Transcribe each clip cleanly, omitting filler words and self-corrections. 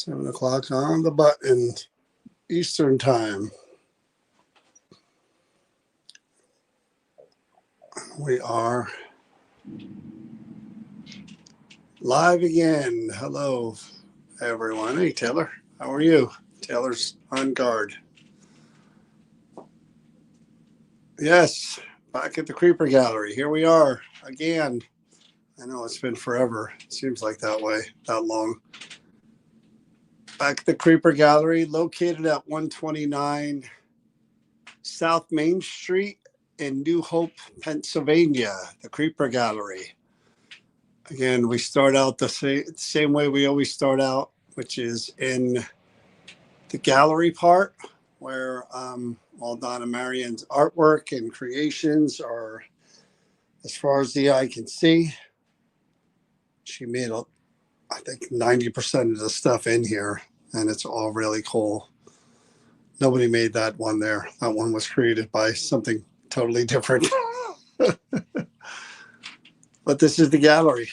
7 o'clock on the button, Eastern time. We are live again. Hello, everyone. Hey, Taylor. How are you? Taylor's on guard. Yes, back at the Creeper Gallery. Here we are again. I know it's been forever. It seems like that way, that long. Back at the Creeper Gallery, located at 129 South Main Street in New Hope, Pennsylvania, the Creeper Gallery. Again, we start out the same way we always start out, which is in the gallery part, where all Donna Marion's artwork and creations are as far as the eye can see. She made, I think, 90% of the stuff in here, and it's all really cool. Nobody made that one there. That one was created by something totally different. But this is the gallery.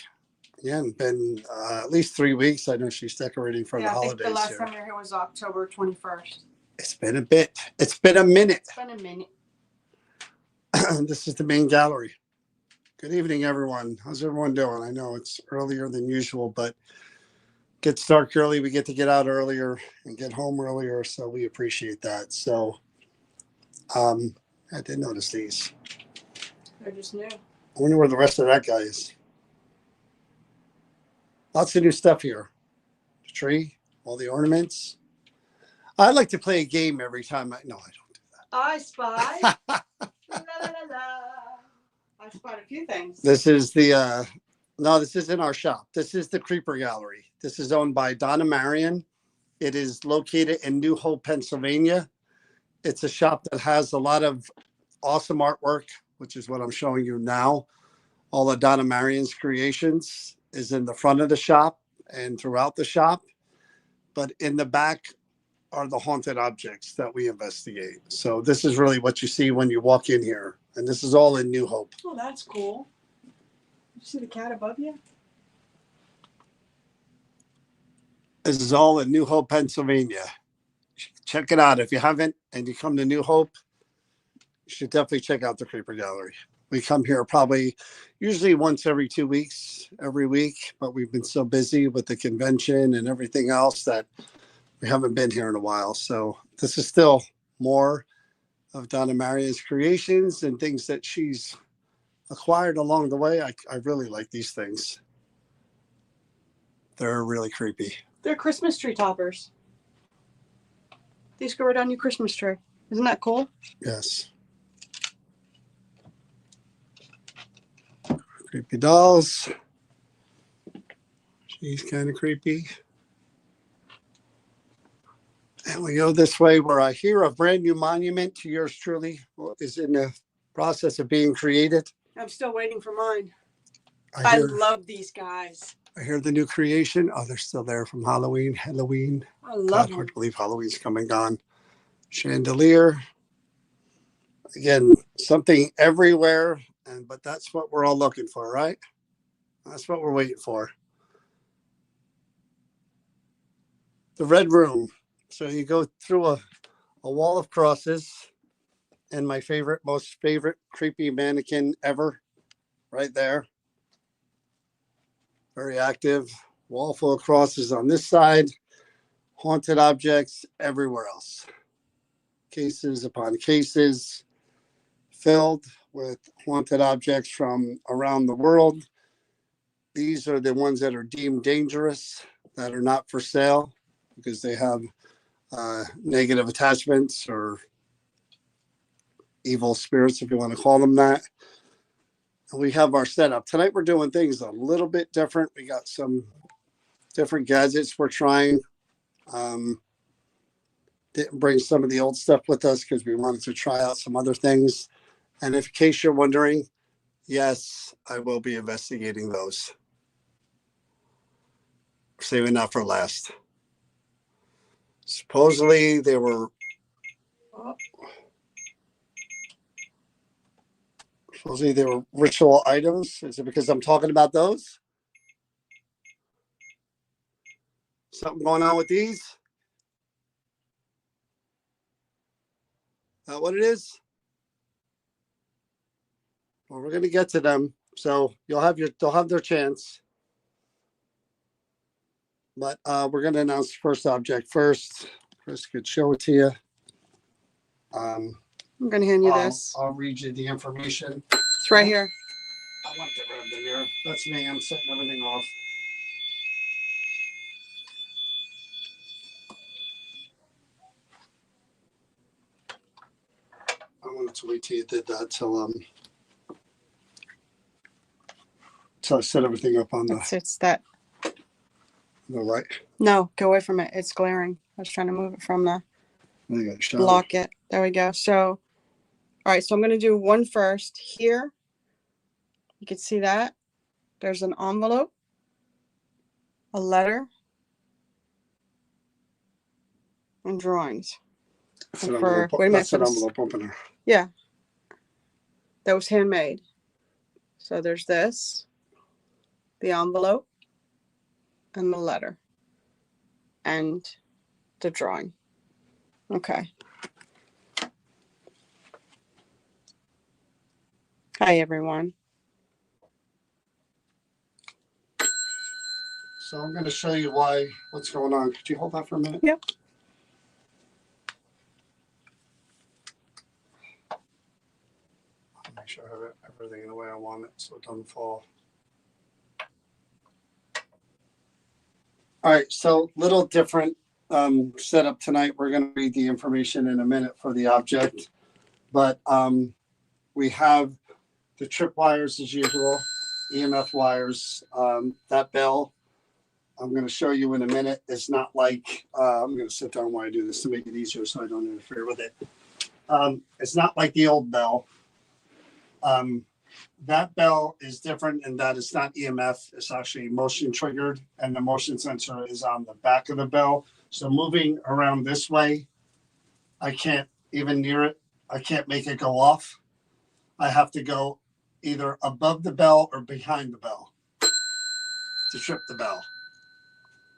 Again, been at least 3 weeks. I know she's decorating for the holidays. I think the last time we were here was October 21st. It's been a bit. It's been a minute. It's been a minute. This is the main gallery. Good evening, everyone. How's everyone doing? I know it's earlier than usual, but it gets dark early. We get to get out earlier and get home earlier, so we appreciate that. So I did notice these. They're just new. I wonder where the rest of that guy is. Lots of new stuff here. The tree, all the ornaments. I like to play a game every time. No, I don't do that. I spy. La, la, la, la. I spotted a few things. This is the, no, this isn't our shop. This is the Creeper Gallery. This is owned by Donna Marion. It is located in New Hope, Pennsylvania. It's a shop that has a lot of awesome artwork, which is what I'm showing you now. All of Donna Marion's creations is in the front of the shop and throughout the shop. But in the back are the haunted objects that we investigate. So this is really what you see when you walk in here. And this is all in New Hope. Oh, that's cool. You see the cat above you? This is all in New Hope, Pennsylvania. Check it out. If you haven't and you come to New Hope, you should definitely check out the Creeper Gallery. We come here probably usually once every 2 weeks, every week, but we've been so busy with the convention and everything else that we haven't been here in a while. So this is still more of Donna Marion's creations and things that she's acquired along the way. I really like these things. They're really creepy. They're Christmas tree toppers. These go right on your Christmas tree. Isn't that cool? Yes. Creepy dolls. She's kind of creepy. And we go this way where I hear a brand new monument to yours truly is in the process of being created. I'm still waiting for mine. I love these guys. I hear the new creation. Oh, they're still there from Halloween. I love them. Hard to believe Halloween's come and gone. Chandelier. Again, something everywhere. But that's what we're all looking for, right? That's what we're waiting for. The Red Room. So you go through a wall of crosses, and my most favorite creepy mannequin ever, right there. Very active. Wall full of crosses on this side. Haunted objects everywhere else. Cases upon cases filled with haunted objects from around the world. These are the ones that are deemed dangerous, that are not for sale because they have negative attachments or evil spirits, if you want to call them that. And we have our setup. Tonight we're doing things a little bit different. We got some different gadgets we're trying. Didn't bring some of the old stuff with us because we wanted to try out some other things. And in case you're wondering, yes, I will be investigating those. Saving that for last. Supposedly they were ritual items. Is it because I'm talking about those? Something going on with these? Is that what it is? Well, we're going to get to them. So they'll have their chance. But we're going to announce the first object first. Chris could show it to you. I'm going to hand you this. I'll read you the information. It's right here. I want to grab the mirror. That's me. I'm setting everything off. I wanted to wait till you did that till I set everything up on It's that. the right. No, go away from it. It's glaring. I was trying to move it from the Shadow. block it. There we go. So, all right. So I'm going to do one first here. You can see that. There's an envelope, a letter, and drawings. That's an envelope opener. Yeah. That was handmade. So there's this, the envelope, and the letter, and the drawing. Okay. Hi, everyone. So I'm going to show you what's going on. Could you hold that for a minute? Yep. Make sure I have everything in the way I want it so it doesn't fall. All right, so little different setup tonight. We're going to read the information in a minute for the object, but we have the trip wires as usual, EMF wires. That bell I'm going to show you in a minute is not like, I'm going to sit down while I do this to make it easier so I don't interfere with it. It's not like the old bell. That bell is different in that it's not EMF, it's actually motion triggered, and the motion sensor is on the back of the bell. So moving around this way, I can't even near it. I can't make it go off. I have to go either above the bell or behind the bell to trip the bell.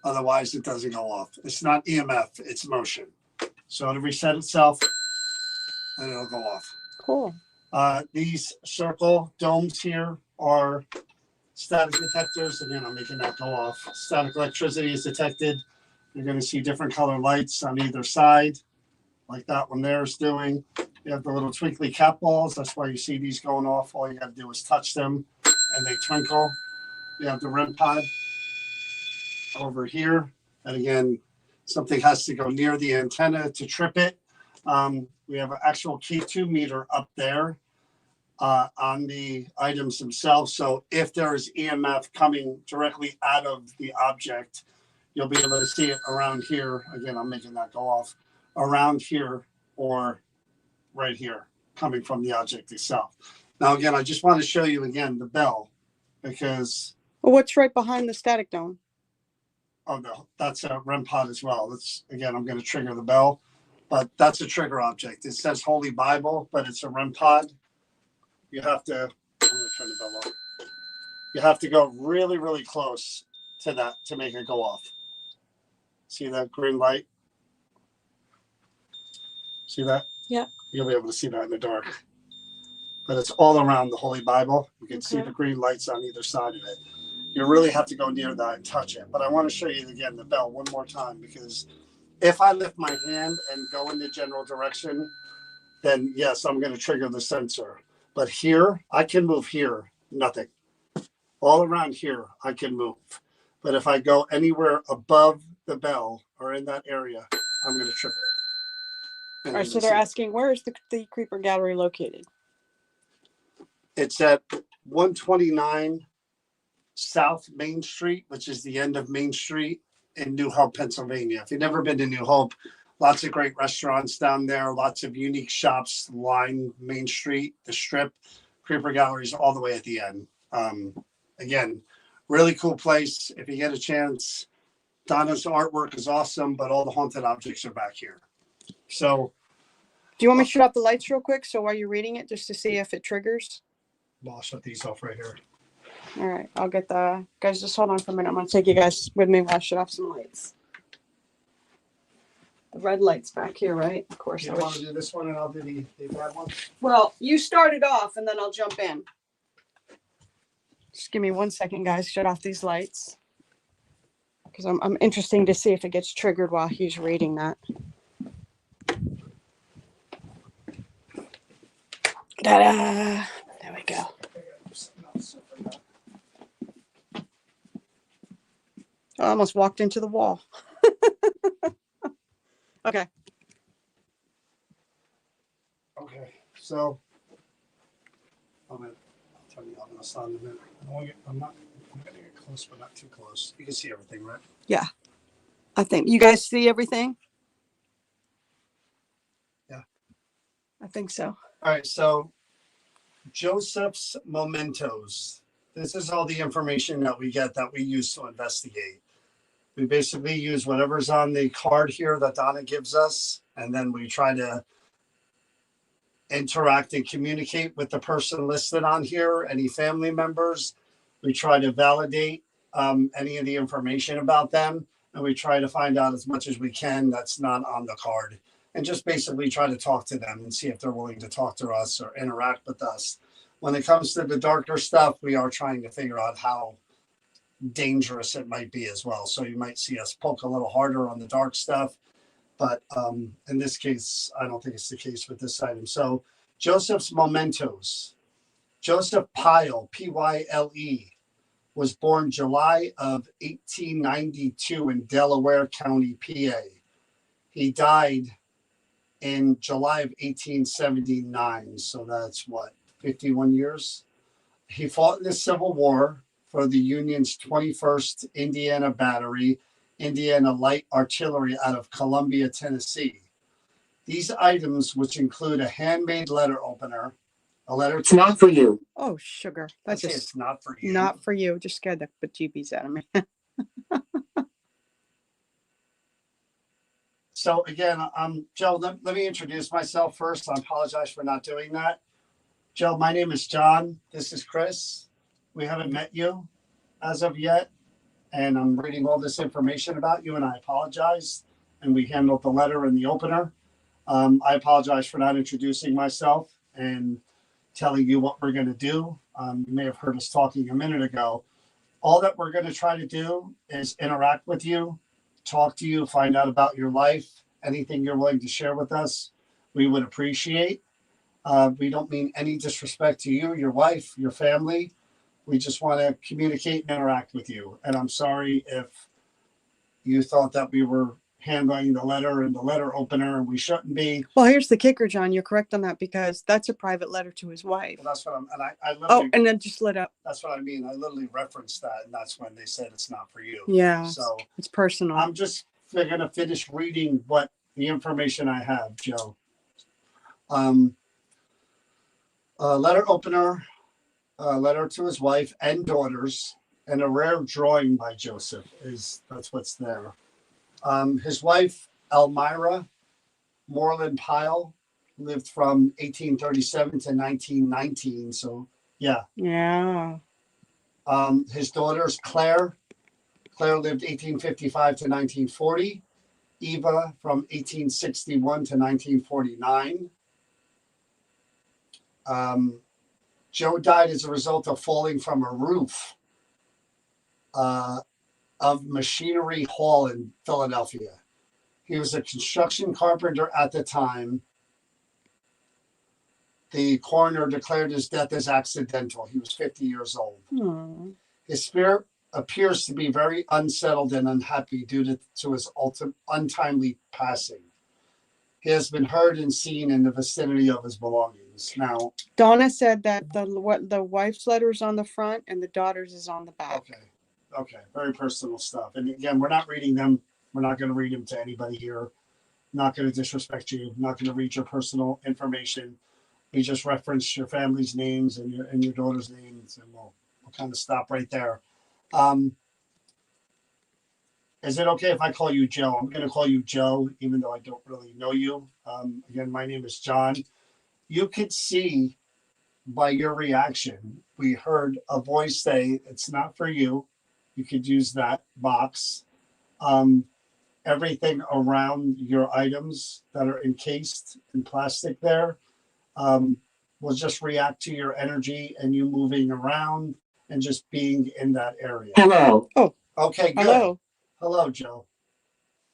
Otherwise, it doesn't go off. It's not EMF, it's motion. So it'll reset itself and it'll go off. Cool. These circle domes here are static detectors. Again, I'm making that go off. Static electricity is detected. You're going to see different color lights on either side, like that one there is doing. You have the little twinkly cat balls. That's why you see these going off. All you got to do is touch them and they twinkle. You have the REM pod over here. And again, something has to go near the antenna to trip it. We have an actual K2 meter up there on the items themselves. So if there is EMF coming directly out of the object, you'll be able to see it around here. Again, I'm making that go off. Around here or right here coming from the object itself. Now, again, I just want to show you again the bell because... Well, what's right behind the static dome? Oh, no, that's a REM pod as well. That's, again, I'm going to trigger the bell. But that's a trigger object. It says Holy Bible, but it's a REM pod. You have to, I'm going to turn the bell off. You have to go really, really close to that to make it go off. See that green light? See that? Yeah. You'll be able to see that in the dark. But it's all around the Holy Bible. You can see the green lights on either side of it. You really have to go near that and touch it. But I want to show you again the bell one more time because if I lift my hand and go in the general direction, then yes, I'm going to trigger the sensor. But here, I can move here, nothing. All around here, I can move. But if I go anywhere above the bell or in that area, I'm going to trip it. All right, so they're asking, where is the Creeper Gallery located? It's at 129 South Main Street, which is the end of Main Street in New Hope, Pennsylvania. If you've never been to New Hope, lots of great restaurants down there, lots of unique shops line Main Street, the Strip. Creeper Gallery's all the way at the end. Again, really cool place. If you get a chance, Donna's artwork is awesome, but all the haunted objects are back here. So, do you want me to shut off the lights real quick? So while you're reading it, just to see if it triggers? Well, I'll shut these off right here. All right, I'll get the guys. Just hold on for a minute. I'm gonna take you guys with me while I shut off some lights. The red light's back here, right? Of course. You want to do this one and I'll do the bad one? Well, you start it off and then I'll jump in. Just give me 1 second, guys. Shut off these lights. Because I'm interested to see if it gets triggered while he's reading that. Ta-da! There we go. I almost walked into the wall. Okay. Okay, so I'll turn the oven on in a minute. I'm going to get close, but not too close. You can see everything, right? Yeah. I think you guys see everything? Yeah. I think so. All right, so Joseph's mementos. This is all the information that we get that we use to investigate. We basically use whatever's on the card here that Donna gives us, and then we try to interact and communicate with the person listed on here, any family members. We try to validate any of the information about them, and we try to find out as much as we can that's not on the card, and just basically try to talk to them and see if they're willing to talk to us or interact with us. When it comes to the darker stuff, we are trying to figure out how dangerous it might be as well. So you might see us poke a little harder on the dark stuff. But in this case, I don't think it's the case with this item. So Joseph's mementos. Joseph Pyle, Pyle, was born July of 1892 in Delaware County, PA. He died in July of 1879. So that's what, 51 years? He fought in the Civil War for the Union's 21st Indiana Battery, Indiana Light Artillery out of Columbia, Tennessee. These items, which include a handmade letter opener, a letter. It's not for you. Oh, sugar. That's just it's not for you. Not for you. Just scared the bejeebies out of me. So again, Joe, let me introduce myself first. I apologize for not doing that. Joe, my name is John. This is Chris. We haven't met you as of yet, and I'm reading all this information about you, and I apologize. And we handled the letter and the opener. I apologize for not introducing myself and telling you what we're going to do. You may have heard us talking a minute ago. All that we're going to try to do is interact with you, talk to you, find out about your life, anything you're willing to share with us, we would appreciate. We don't mean any disrespect to you, your wife, your family. We just want to communicate and interact with you. And I'm sorry if you thought that we were handling the letter and the letter opener, and we shouldn't be. Well, here's the kicker, John. You're correct on that because that's a private letter to his wife. Well, that's what I literally. Oh, and then just lit up. That's what I mean. I literally referenced that, and that's when they said it's not for you. Yeah. So it's personal. I'm just going to finish reading what the information I have, Joe. Letter opener, letter to his wife and daughters, and a rare drawing by Joseph that's what's there. His wife, Elmira Moreland Pyle, lived from 1837 to 1919. So, yeah. Yeah. His daughters, Claire lived 1855 to 1940. Eva from 1861 to 1949. Joe died as a result of falling from a roof of Machinery Hall in Philadelphia. He was a construction carpenter at the time. The coroner declared his death as accidental. He was 50 years old. Aww. His spirit appears to be very unsettled and unhappy due to his untimely passing. He has been heard and seen in the vicinity of his belongings. Now, Donna said that the wife's letter is on the front and the daughter's is on the back. Okay, very personal stuff. And again, we're not reading them. We're not going to read them to anybody here. Not going to disrespect you. Not going to read your personal information. We just reference your family's names and your daughter's names, and we'll kind of stop right there. Is it okay if I call you Joe? I'm going to call you Joe, even though I don't really know you. Again, my name is John. You could see by your reaction, we heard a voice say, "It's not for you." You could use that box. everything around your items that are encased in plastic there um, will just react to your energy and you moving around and just being in that area. Hello. Oh, Okay, good. hello. Hello, Joe.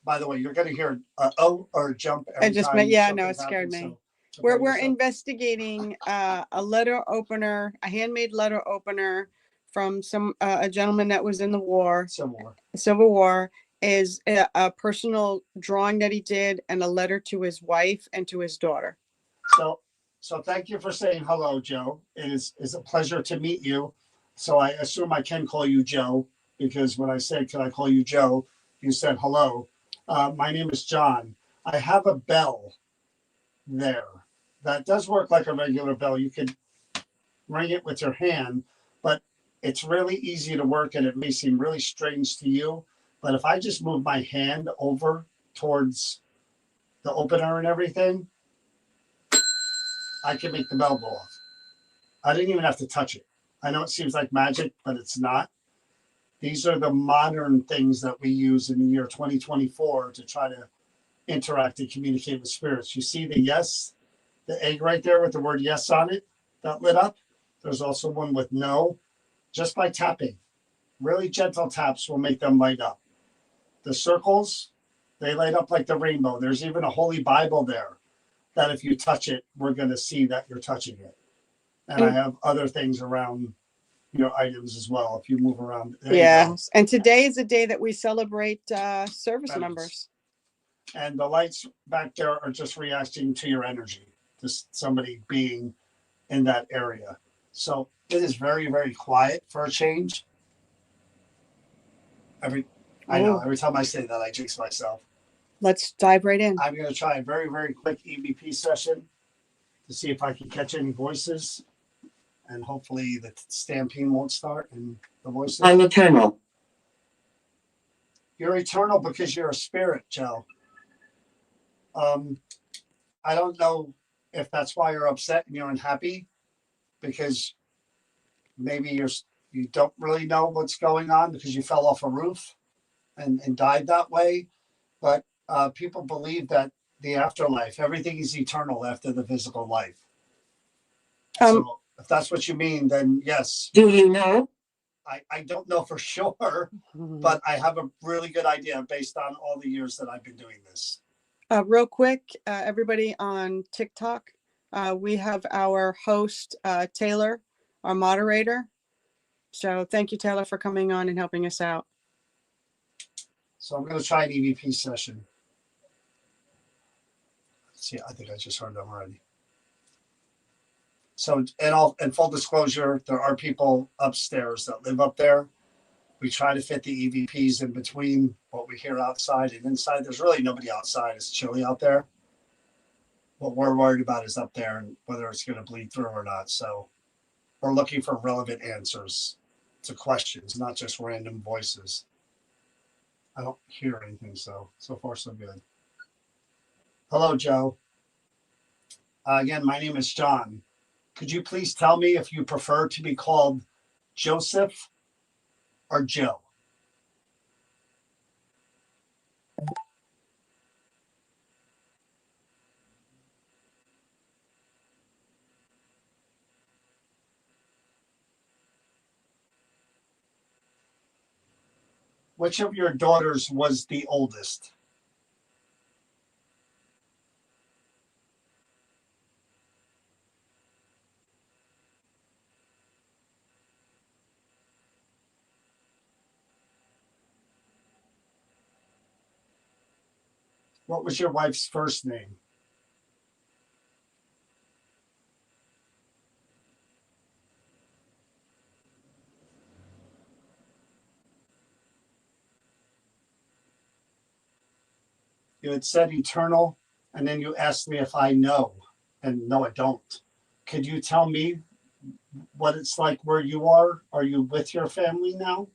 By the way, you're going to hear oh or jump I every just time. meant, yeah, something no, it scared happens, me. so We're prepare we're yourself. investigating a letter opener, a handmade letter opener from a gentleman that was in the war, Civil War. Civil War, is a personal drawing that he did and a letter to his wife and to his daughter. So, so thank you for saying hello, Joe. It is a pleasure to meet you. So I assume I can call you Joe because when I said, "Can I call you Joe?" you said hello. My name is John. I have a bell there that does work like a regular bell. You can ring it with your hand, but it's really easy to work and it may seem really strange to you. But if I just move my hand over towards the opener and everything, I can make the bell go off. I didn't even have to touch it. I know it seems like magic, but it's not. These are the modern things that we use in the year 2024 to try to interact and communicate with spirits. You see the yes, the egg right there with the word yes on it that lit up. There's also one with no. Just by tapping, really gentle taps will make them light up. The circles, they light up like the rainbow. There's even a holy Bible there that if you touch it, we're going to see that you're touching it. And I have other things around your items as well. If you move around, yes. And today is the day that we celebrate service members. And the lights back there are just reacting to your energy, just somebody being in that area. So it is very, very quiet for a change. I know every time I say that, I jinx myself. Let's dive right in. I'm going to try a very, very quick EVP session to see if I can catch any voices, and hopefully the stampede won't start and the voices. I'm eternal. You're eternal because you're a spirit, Joe. I don't know if that's why you're upset and you're unhappy, because maybe you don't really know what's going on because you fell off a roof and died that way. But people believe that the afterlife, everything is eternal after the physical life. So if that's what you mean, then yes. Do you know? I don't know for sure, but I have a really good idea based on all the years that I've been doing this. Real quick, everybody on TikTok, we have our host, Taylor, our moderator. So thank you, Taylor, for coming on and helping us out. So I'm going to try an EVP session. See, I think I just heard them already. So, in full disclosure, there are people upstairs that live up there. We try to fit the EVPs in between what we hear outside and inside. There's really nobody outside. It's chilly out there. What we're worried about is up there and whether it's going to bleed through or not. So we're looking for relevant answers to questions, not just random voices. I don't hear anything, so far so good. Hello, Joe. Again, my name is John. Could you please tell me if you prefer to be called Joseph or Joe? Which of your daughters was the oldest? What was your wife's first name? You had said eternal, and then you asked me if I know, and no, I don't. Could you tell me what it's like where you are? Are you with your family now?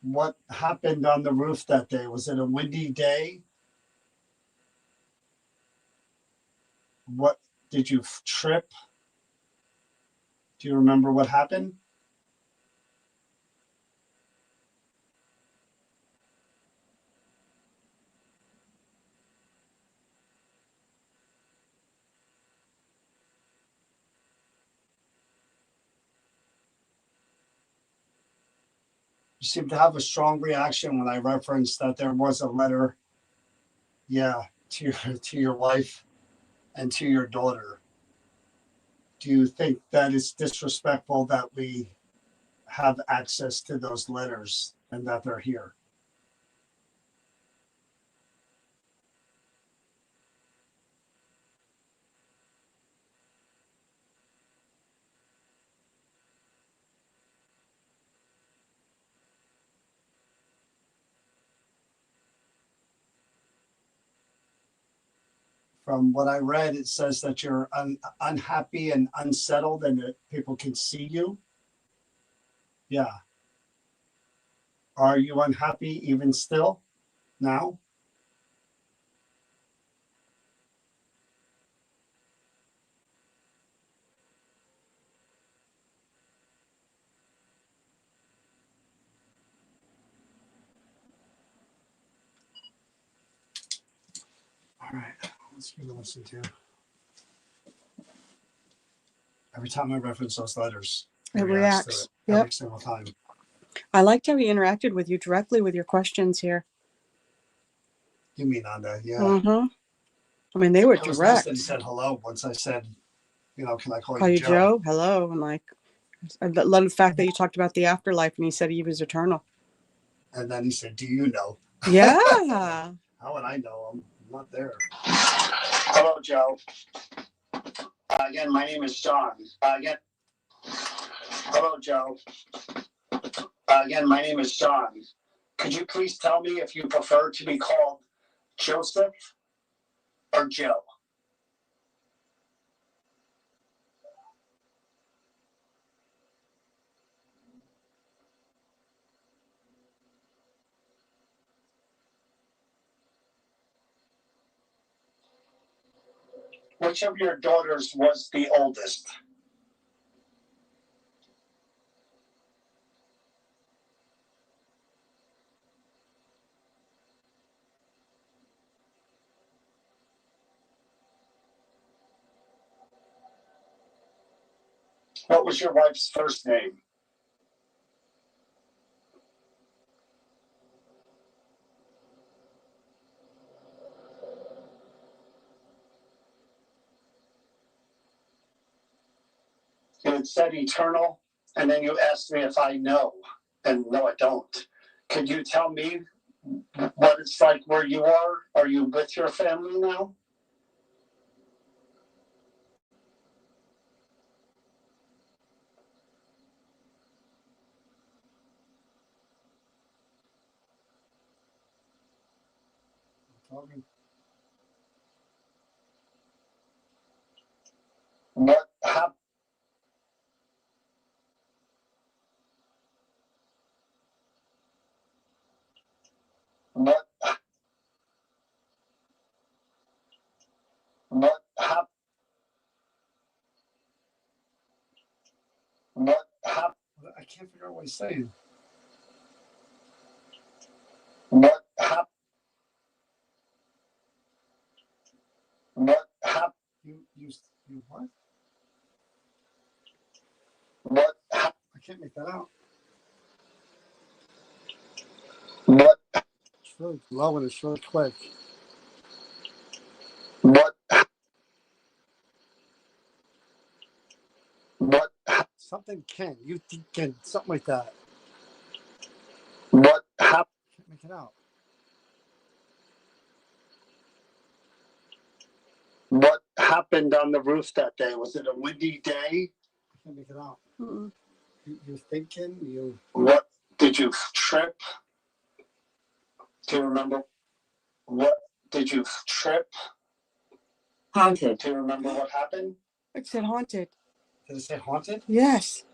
What happened on the roof that day? Was it a windy day? What did you trip? Do you remember what happened? You seem to have a strong reaction when I referenced that there was a letter, yeah, to your wife and to your daughter. Do you think that it's disrespectful that we have access to those letters and that they're here? From what I read, it says that you're unhappy and unsettled and that people can see you. Yeah. Are you unhappy even still now? All right. Let's give a listen to. Every time I reference those letters, It reacts. every single time. I liked how he interacted with you directly with your questions here. You mean Nanda? Yeah. Mm-hmm. I mean, they were It was nice direct. that he said hello once I said, can I call Call you you Joe? Joe? Hello. I'm like, I love the fact that you talked about the afterlife and he said he was eternal. And then he said, do you know? Yeah. How would I know? I'm not there. Hello, Joe. Again, my name is John. Hello, Joe. Again, my name is John. Could you please tell me if you prefer to be called Joseph or Joe? Which of your daughters was the oldest? What was your wife's first name? You had said eternal, and then you asked me if I know, and no, I don't. Could you tell me what it's like where you are? Are you with your family now? What happened? What what happened? What happened? I can't figure out what he's saying. What happened? What happened? You what? What happened? I can't make that out. What? It's really low and it's really quick. What? What? Something can. You can. Something like that. What happened? I can't make it out. What happened on the roof that day? Was it a windy day? I can't make it out. You're thinking? What? Did you trip? Do you remember? What? Did you trip? Haunted. Do you remember what happened? It said haunted. Did it say haunted? Yes.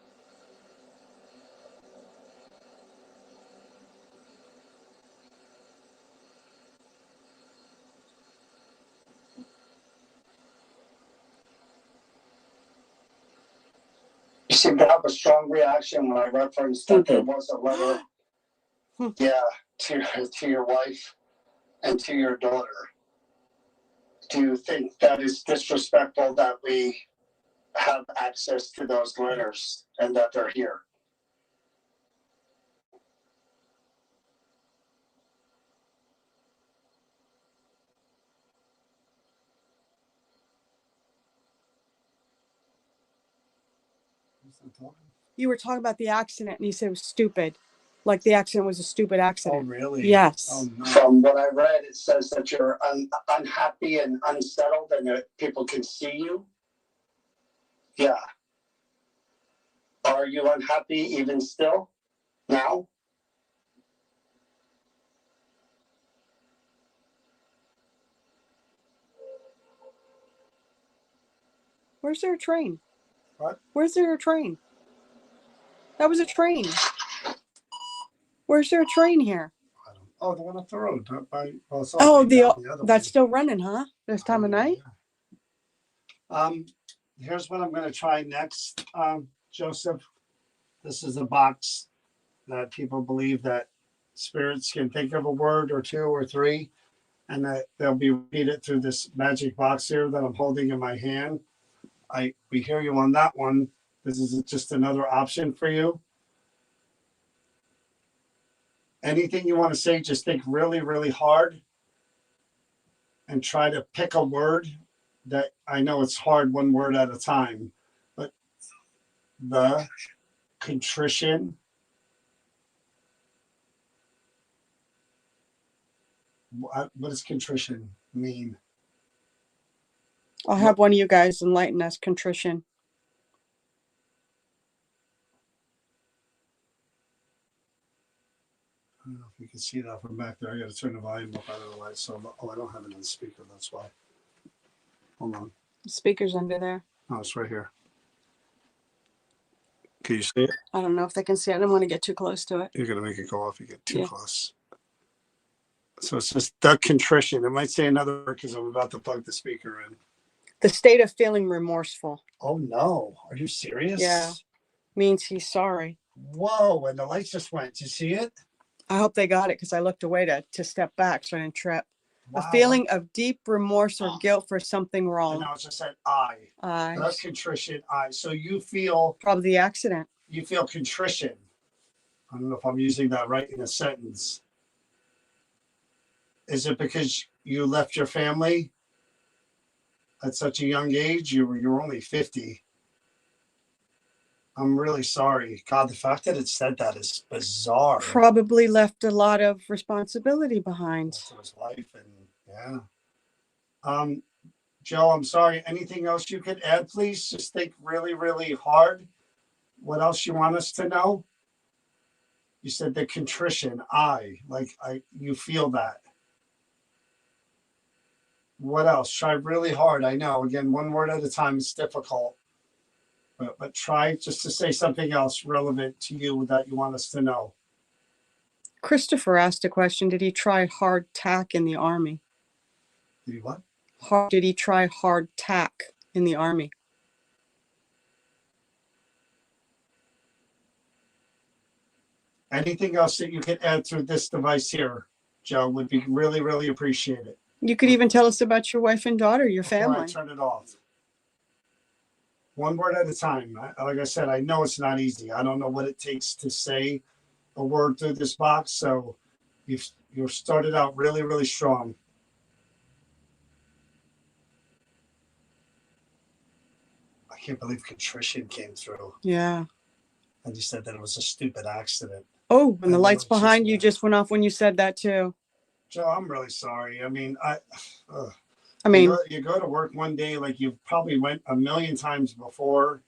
seem to have a strong reaction when I referenced that there was a letter, to your wife and to your daughter. Do you think that is disrespectful that we have access to those letters and that they're here? You were talking about the accident and you said it was stupid. Like the accident was a stupid accident. Oh, really? Yes. Oh, no. From what I read, it says that you're unhappy and unsettled and that people can see you. Yeah. Are you unhappy even still now? Where's there a train? What? Where's there a train? That was a train. Where's there a train here? Oh, the one up the road. That's still running, huh? This time of night? Here's what I'm going to try next, Joseph. This is a box that people believe that spirits can think of a word or two or three, and that they'll be repeated through this magic box here that I'm holding in my hand. We hear you on that one. This is just another option for you. Anything you want to say, just think really, really hard and try to pick a word that I know it's hard, one word at a time, but the contrition. What does contrition mean? I'll have one of you guys enlighten us. Contrition. I don't know if you can see that from back there. I got to turn the volume up. I don't know why. I don't have it on the speaker. That's why. Hold on. The speaker's under there. Oh, it's right here. Can you see it? I don't know if they can see it. I don't want to get too close to it. You're going to make it go off if you get too close. So it's just the contrition. It might say another word because I'm about to plug the speaker in. The state of feeling remorseful. Oh, no. Are you serious? Yeah. Means he's sorry. Whoa. And the lights just went. Did you see it? I hope they got it because I looked away to step back so I didn't trip. Wow. A feeling of deep remorse or guilt for something wrong. And now it just said I. The contrition, I. So you feel. Probably the accident. You feel contrition. I don't know if I'm using that right in a sentence. Is it because you left your family at such a young age? You're only 50. I'm really sorry. God, the fact that it said that is bizarre. Probably left a lot of responsibility behind. To his life and yeah. Joe, I'm sorry. Anything else you could add, please? Just think really, really hard. What else you want us to know? You said the contrition, you feel that. What else? Try really hard. I know, again, one word at a time is difficult, but try just to say something else relevant to you that you want us to know. Christopher asked a question. Did he try hard tack in the Army? Did he what? Did he try hard tack in the Army? Anything else that you could add through this device here, Joe, would be really, really appreciated. You could even tell us about your wife and daughter, your family. Before I turn it off. One word at a time. Like I said, I know it's not easy. I don't know what it takes to say a word through this box. So you've started out really, really strong. I can't believe contrition came through. Yeah. And you said that it was a stupid accident. Oh, and the lights behind you just went off when you said that too. Joe, I'm really sorry. I mean, you go to work one day like you probably went a million times before,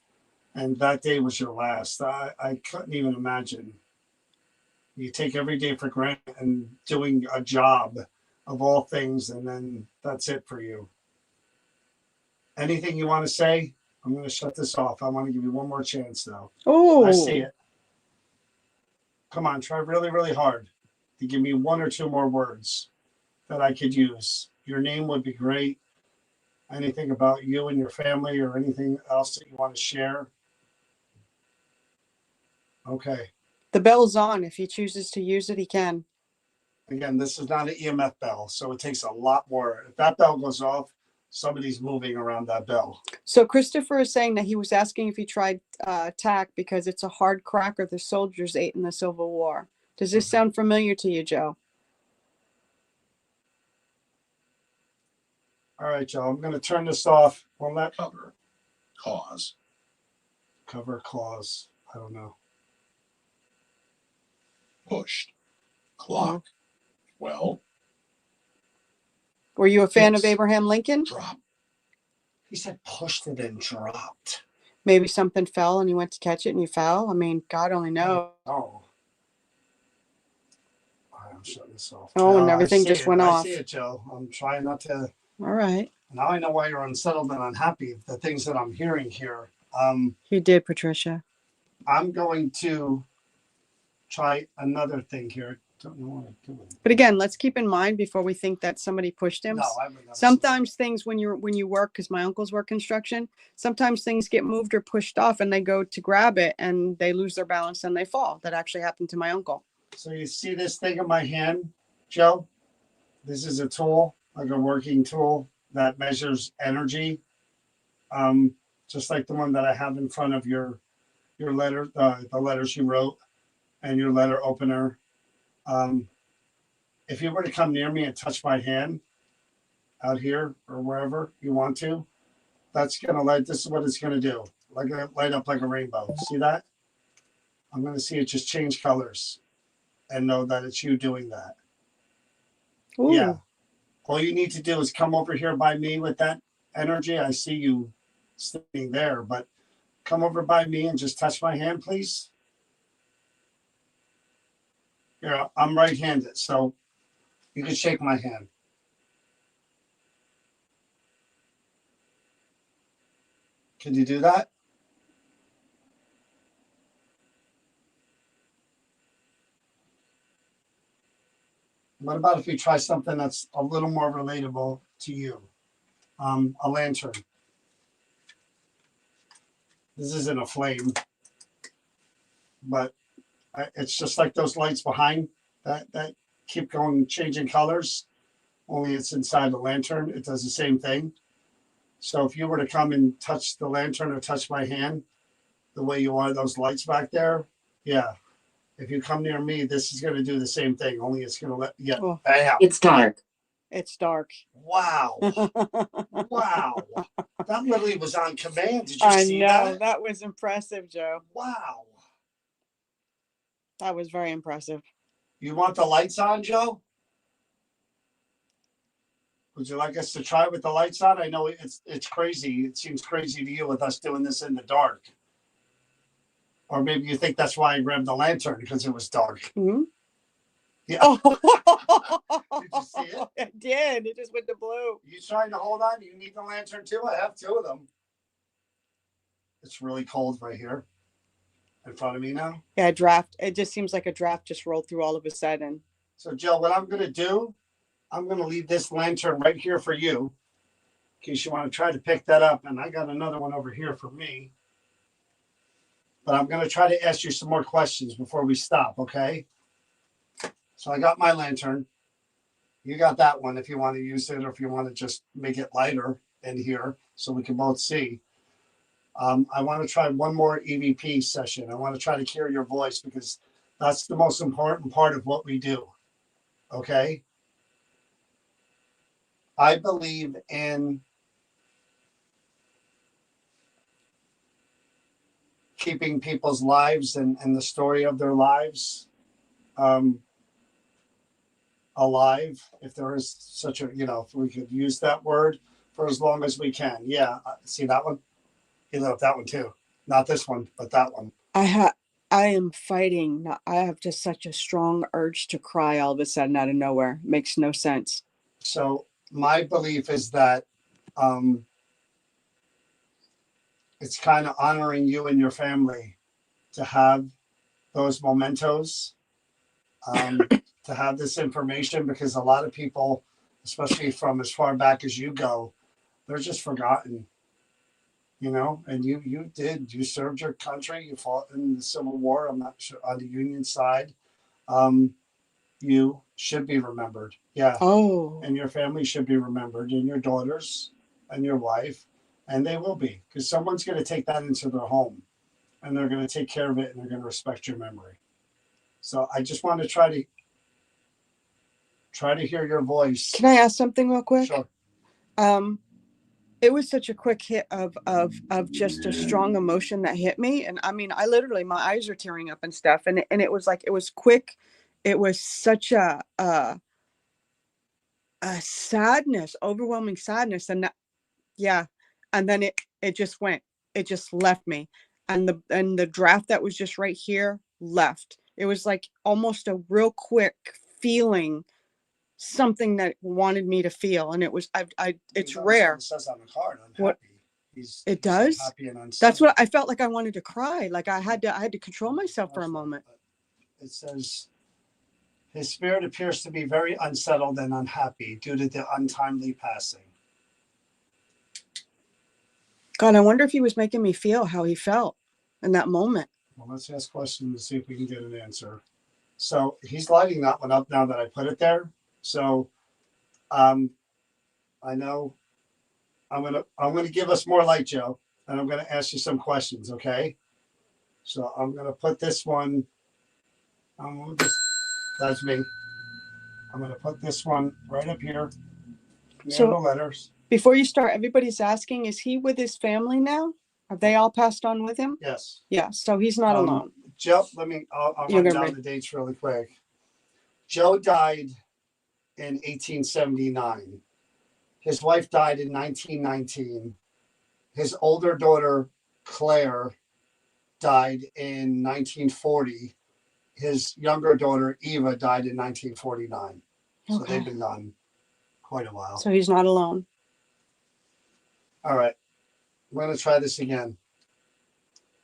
and that day was your last. I couldn't even imagine. You take every day for granted and doing a job of all things, and then that's it for you. Anything you want to say? I'm going to shut this off. I want to give you one more chance, though. Oh, I see it. Come on, try really, really hard to give me one or two more words that I could use. Your name would be great. Anything about you and your family or anything else that you want to share. Okay. The bell's on. If he chooses to use it, he can. Again, this is not an EMF bell, so it takes a lot more. If that bell goes off, somebody's moving around that bell. So Christopher is saying that he was asking if he tried tack because it's a hard cracker the soldiers ate in the Civil War. Does this sound familiar to you, Joe? All right, Joe, I'm going to turn this off. Well, that cover clause. Cover clause. I don't know. Pushed. Clock. Well. Were you a fan of Abraham Lincoln? Drop. He said pushed it and dropped. Maybe something fell and you went to catch it and you fell. I mean, God only knows. Oh. All right, I'm shutting this off. Oh, and everything just went off. I see it, Joe. I'm trying not to. All right. Now I know why you're unsettled and unhappy. The things that I'm hearing here. You did, Patricia. I'm going to try another thing here. Don't know what I'm doing. But again, let's keep in mind before we think that somebody pushed him. No, I would never. Sometimes things when you work, because my uncles work construction, sometimes things get moved or pushed off and they go to grab it and they lose their balance and they fall. That actually happened to my uncle. So you see this thing in my hand, Joe? This is a tool, like a working tool that measures energy. Just like the one that I have in front of your letter, the letters you wrote and your letter opener. If you were to come near me and touch my hand out here or wherever you want to, that's going to light. This is what it's going to do. Light up like a rainbow. See that? I'm going to see it just change colors and know that it's you doing that. Ooh. Yeah. All you need to do is come over here by me with that energy. I see you sitting there, but come over by me and just touch my hand, please. Here, I'm right-handed, so you can shake my hand. Can you do that? What about if we try something that's a little more relatable to you? A lantern. This isn't a flame, but it's just like those lights behind that keep going, changing colors. Only it's inside the lantern. It does the same thing. So if you were to come and touch the lantern or touch my hand, the way you are, those lights back there, yeah. If you come near me, this is going to do the same thing. Only it's going to let you. Oh. Bam. It's dark. It's dark. Wow. Wow. That literally was on command. Did you see that? I know. That was impressive, Joe. Wow. That was very impressive. You want the lights on, Joe? Would you like us to try with the lights on? I know it's crazy. It seems crazy to you with us doing this in the dark. Or maybe you think that's why I grabbed the lantern, because it was dark. Mm-hmm. Yeah. Oh. Did you see it? I did. It just went to blue. You trying to hold on? You need the lantern too? I have two of them. It's really cold right here in front of me now. Yeah, draft. It just seems like a draft just rolled through all of a sudden. So, Joe, what I'm going to do, I'm going to leave this lantern right here for you in case you want to try to pick that up. And I got another one over here for me. But I'm going to try to ask you some more questions before we stop, okay? So I got my lantern. You got that one if you want to use it or if you want to just make it lighter in here so we can both see. I want to try one more EVP session. I want to try to hear your voice because that's the most important part of what we do, okay? I believe in keeping people's lives and the story of their lives alive, if there is such a, if we could use that word, for as long as we can. Yeah, see that one? You love that one too. Not this one, but that one. I am fighting. I have just such a strong urge to cry all of a sudden out of nowhere. Makes no sense. So my belief is that it's kind of honoring you and your family to have those mementos, to have this information, because a lot of people, especially from as far back as you go, they're just forgotten. you know, and you served your country. You fought in the Civil War. I'm not sure on the Union side. Um, you should be remembered. Yeah. Oh. And your family should be remembered, and your daughters and your wife, and they will be, because someone's going to take that into their home and they're going to take care of it and they're going to respect your memory. So I just want to try to hear your voice. Can I ask something real quick? Sure. It was such a quick hit of just a strong emotion that hit me. And I mean, I literally, my eyes are tearing up and stuff. And it was like, it was quick. It was such a sadness, overwhelming sadness. And that, yeah. And then it just went, it just left me. And the draft that was just right here left. It was like almost a real quick feeling, something that wanted me to feel. And it was, it's rare. It says on the card, unhappy. What? It does. Happy and unsettled. That's what I felt like. I wanted to cry. Like I had to control myself for a moment. It says his spirit appears to be very unsettled and unhappy due to the untimely passing. God, I wonder if he was making me feel how he felt in that moment. Well, let's ask questions and see if we can get an answer. So he's lighting that one up now that I put it there. So I know I'm gonna give us more light, Joe, and I'm gonna ask you some questions, okay? So I'm gonna put this one. That's me. I'm gonna put this one right up here near the letters. Before you start, everybody's asking, is he with his family now? Have they all passed on with him? Yes. Yeah, so he's not alone. Joe, I'll run down the dates really quick. Joe died in 1879. His wife died in 1919. His older daughter, Claire, died in 1940. His younger daughter, Eva, died in 1949. So they've been gone quite a while. So he's not alone. All right. I'm going to try this again.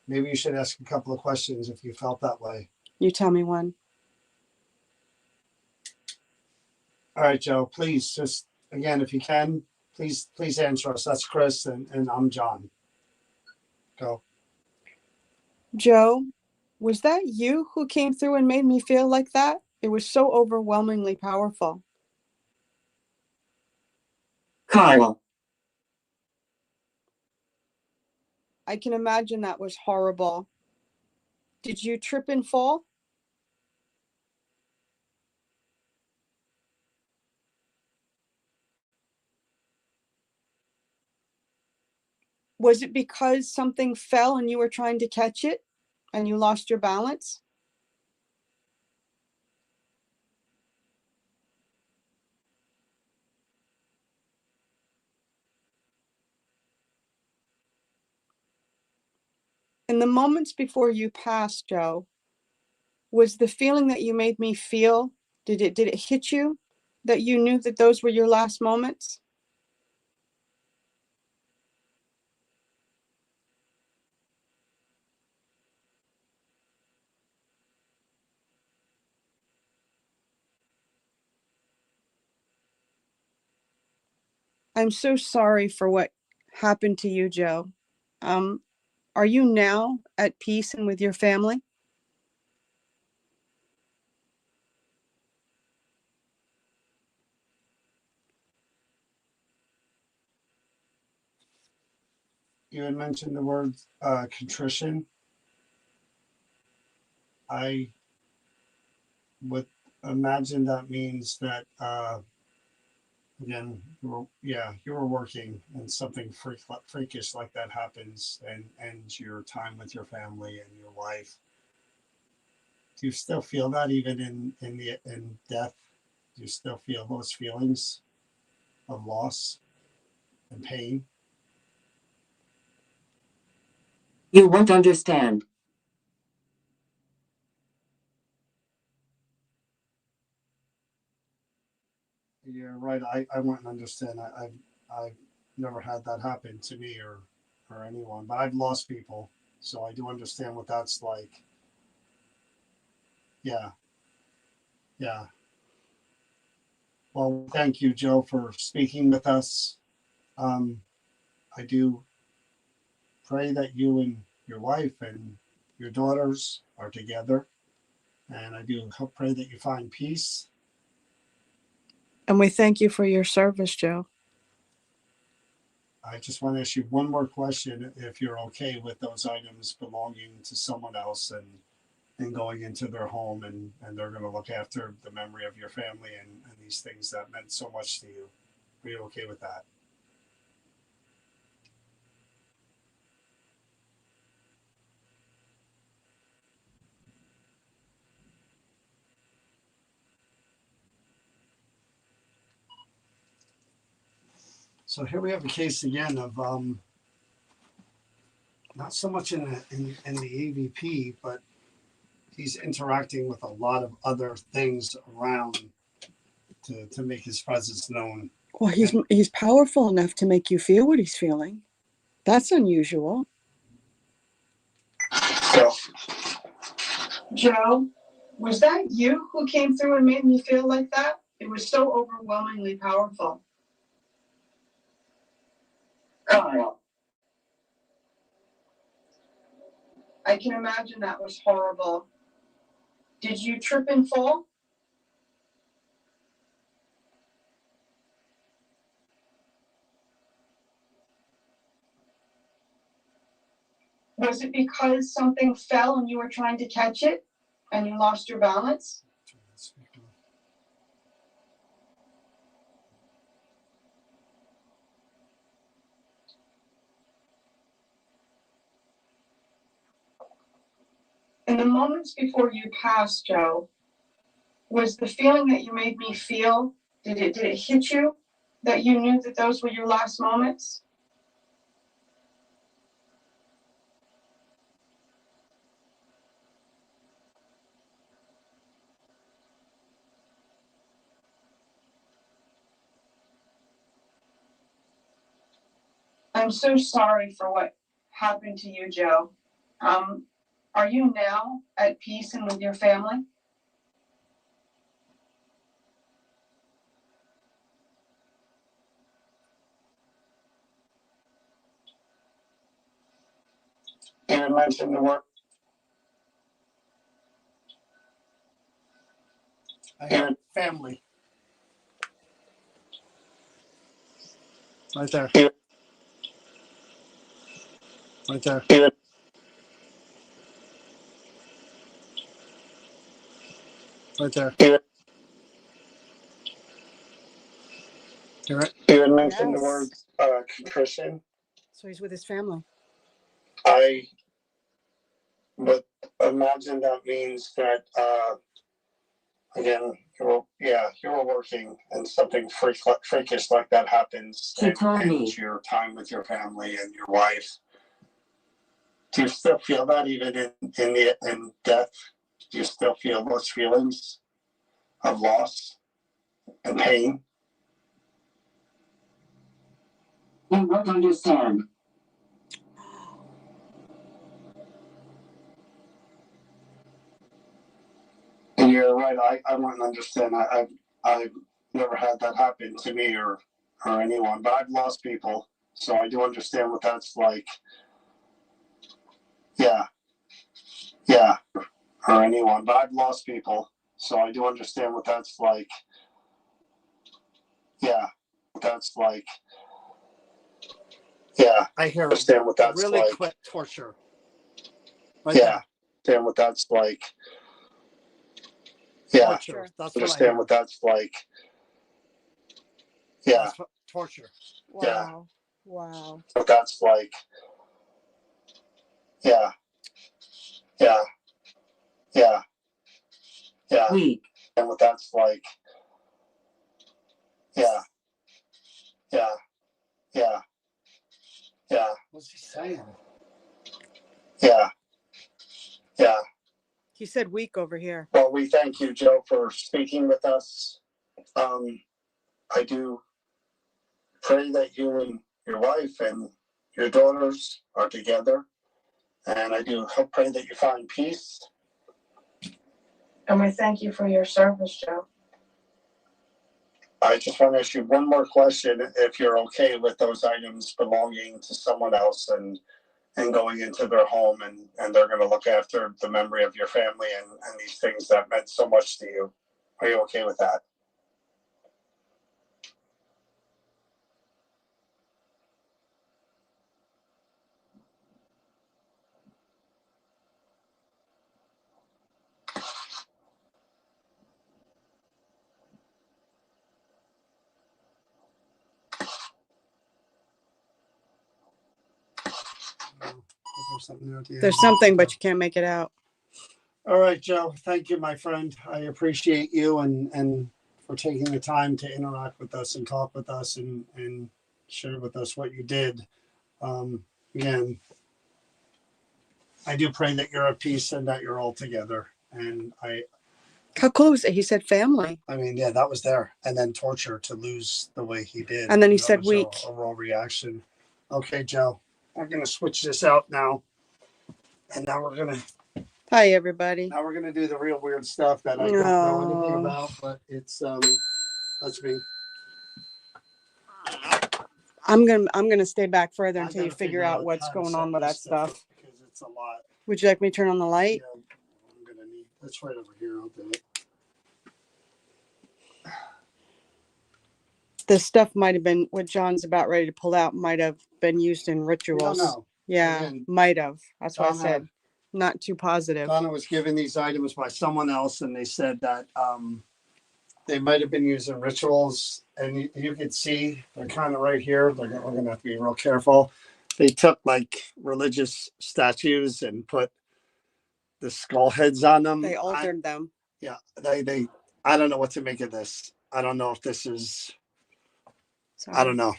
Maybe you should ask a couple of questions if you felt that way. You tell me one. All right, Joe, please just, again, if you can, please answer us. That's Chris and I'm John. Go. Joe, was that you who came through and made me feel like that? It was so overwhelmingly powerful. Kyle. I can imagine that was horrible. Did you trip and fall? Was it because something fell and you were trying to catch it and you lost your balance? In the moments before you passed, Joe, was the feeling that you made me feel, did it hit you that you knew that those were your last moments? I'm so sorry for what happened to you, Joe. Are you now at peace and with your family? You had mentioned the word contrition. I would imagine that means that again, you were working and something freakish like that happens and ends your time with your family and your wife. Do you still feel that even in death? Do you still feel those feelings of loss and pain? You won't understand. You're right. I wouldn't understand. I've never had that happen to me or anyone, but I've lost people, so I do understand what that's like. Yeah, yeah. Well, thank you, Joe, for speaking with us. I do pray that you and your wife and your daughters are together. And I do hope, pray that you find peace. And we thank you for your service, Joe. I just want to ask you one more question, if you're okay with those items belonging to someone else and going into their home, and they're going to look after the memory of your family and these things that meant so much to you. Are you okay with that? So here we have a case again of not so much in the AVP, but he's interacting with a lot of other things around to make his presence known. Well, he's powerful enough to make you feel what he's feeling. That's unusual. So Joe, was that you who came through and made me feel like that? It was so overwhelmingly powerful. Carl. I can imagine that was horrible. Did you trip and fall? Was it because something fell and you were trying to catch it and you lost your balance? In the moments before you passed, Joe, was the feeling that you made me feel, did it hit you that you knew that those were your last moments? I'm so sorry for what happened to you, Joe. Are you now at peace and with your family? You mentioned the word. I have family. Right there. Right there. Right there. You're right. You had mentioned the word contrition. So he's with his family. I would imagine that means that again, you were working and something freakish like that happens, and your time with your family and your wife. Do you still feel that even in death? Do you still feel those feelings of loss and pain? You won't understand. You're right. I wouldn't understand. I've never had that happen to me or anyone, but I've lost people, so I do understand what that's like. Yeah, or anyone, but I've lost people, so I do understand what that's like. Yeah, that's like. Yeah, I hear. Understand what that's really like. Quick torture. Right yeah, there. Understand what that's like. Yeah, torture. That's understand what that's like. Yeah, that's torture. Wow. Yeah. Wow. What that's like. Yeah. Yeah. Yeah. Yeah. Weak. And what that's like. Yeah. Yeah. Yeah. Yeah. What's he saying? Yeah. Yeah. He said weak over here. Well, we thank you, Joe, for speaking with us. I do pray that you and your wife and your daughters are together. And I do hope, pray that you find peace. And we thank you for your service, Joe. I just want to ask you one more question, if you're okay with those items belonging to someone else and going into their home, and they're going to look after the memory of your family and these things that meant so much to you. Are you okay with that? There's something, but you can't make it out. All right, Joe. Thank you, my friend. I appreciate you and for taking the time to interact with us and talk with us and share with us what you did. Again, I do pray that you're at peace and that you're all together. And How cool was it? He said family. I mean, yeah, that was there. And then torture to lose the way he did. And then he That said was weak. A raw reaction. Okay, Joe. I'm gonna switch this out now. And now we're gonna Hi, everybody. do the real weird stuff that I don't know anything about, but it's that's me. I'm gonna stay back further I until you gotta figure out what's how to going set on with this that stuff. because it's a lot. Would you like me to turn on the light? Yeah, I'm gonna need that's right over here. I'll do it. This stuff might have been what John's about ready to pull out. Might have been used in We don't rituals. know. Yeah, Again, might have. That's why I Donna- said not too positive. Donna was given these items by someone else, and they said that they might have been used in rituals. And you could see they're kind of right here. We're gonna have to be real careful. They took like religious statues and put the skull heads on them. They altered them. Yeah, they. I don't know what to make of this. I don't know if this is. Sorry. I don't know.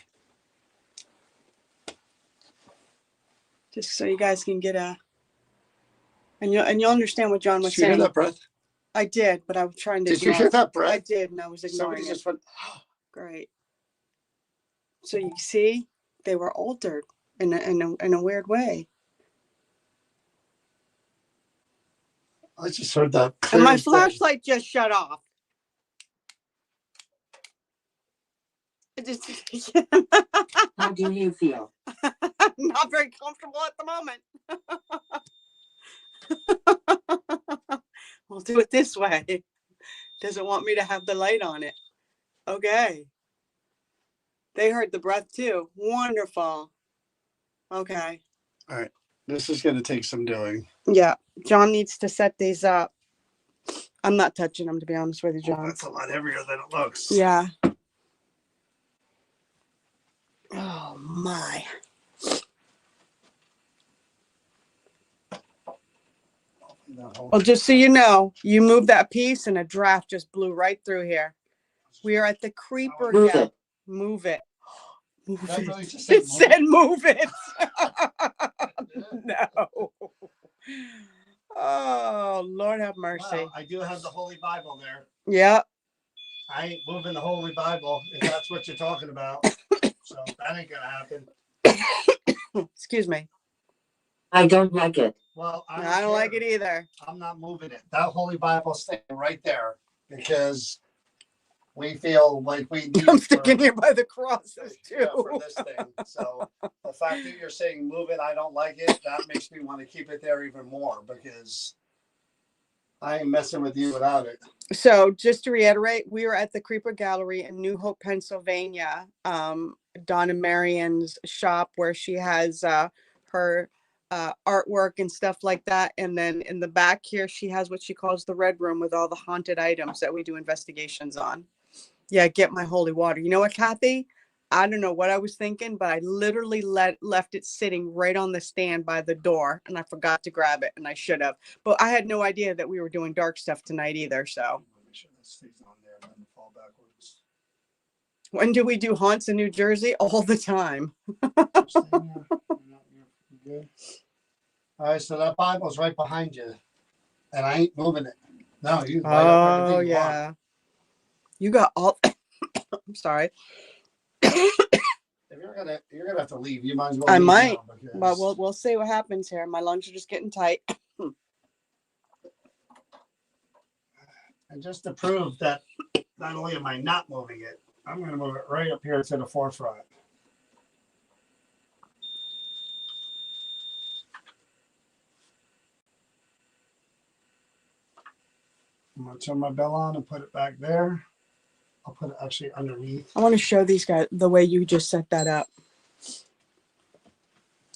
Just so you guys can get a, and you'll understand what John was Did you hear saying. that breath? I did, but I was trying to. Did you hear that breath? I did, and I was ignoring Somebody it. just went. Great. So you see, they were altered in a weird way. I just heard that. And my clear as day. flashlight just shut off. It just How do you feel? not very comfortable at the moment. We'll do it this way. Doesn't want me to have the light on it. Okay. They heard the breath too. Wonderful. Okay. All right. This is going to take some doing. Yeah. John needs to set these up. I'm not touching them, to be honest with you, Oh, John. that's a lot heavier than it looks. Yeah. Oh my. Well, just so you know, you moved that piece and a draft just blew right through here. We are at the creeper. Move it. Move it. Move That it. really just said It said move it. Yeah. No. Oh, Lord have mercy. Well, I do have the Holy Bible there. Yeah. I ain't moving the Holy Bible if that's what you're talking about. So that ain't gonna happen. Excuse me. I don't like it. Well, I don't like it either. I'm not moving it. That Holy Bible staying right there because we feel like we need I'm it sticking for- here by the crosses Yeah, too. for this thing. So the fact that you're saying move it, I don't like it. That makes me want to keep it there even more because I ain't messing with you without it. So just to reiterate, we are at the Creeper Gallery in New Hope, Pennsylvania. Donna Marion's shop where she has her artwork and stuff like that. And then in the back here, she has what she calls the Red Room with all the haunted items that we do investigations on. Yeah, get my holy water. You know what, Kathy? I don't know what I was thinking, but I literally left it sitting right on the stand by the door, and I forgot to grab it, and I should have. But I had no idea that we were doing dark stuff tonight either. So Make sure that stays on there and doesn't fall backwards. when do we do haunts in New Jersey? All the time. Stay there. You're good. All right, so that Bible's right behind you, and I ain't moving it. No, you light up Oh everything you want. yeah, you got all. I'm sorry. If you're gonna have to leave. You might as well. I leave might, now because- but we'll see what happens here. My lungs are just getting tight. And just to prove that not only am I not moving it, I'm going to move it right up here to the forefront. I'm going to turn my bell on and put it back there. I'll put it actually underneath. I want to show these guys the way you just set that up.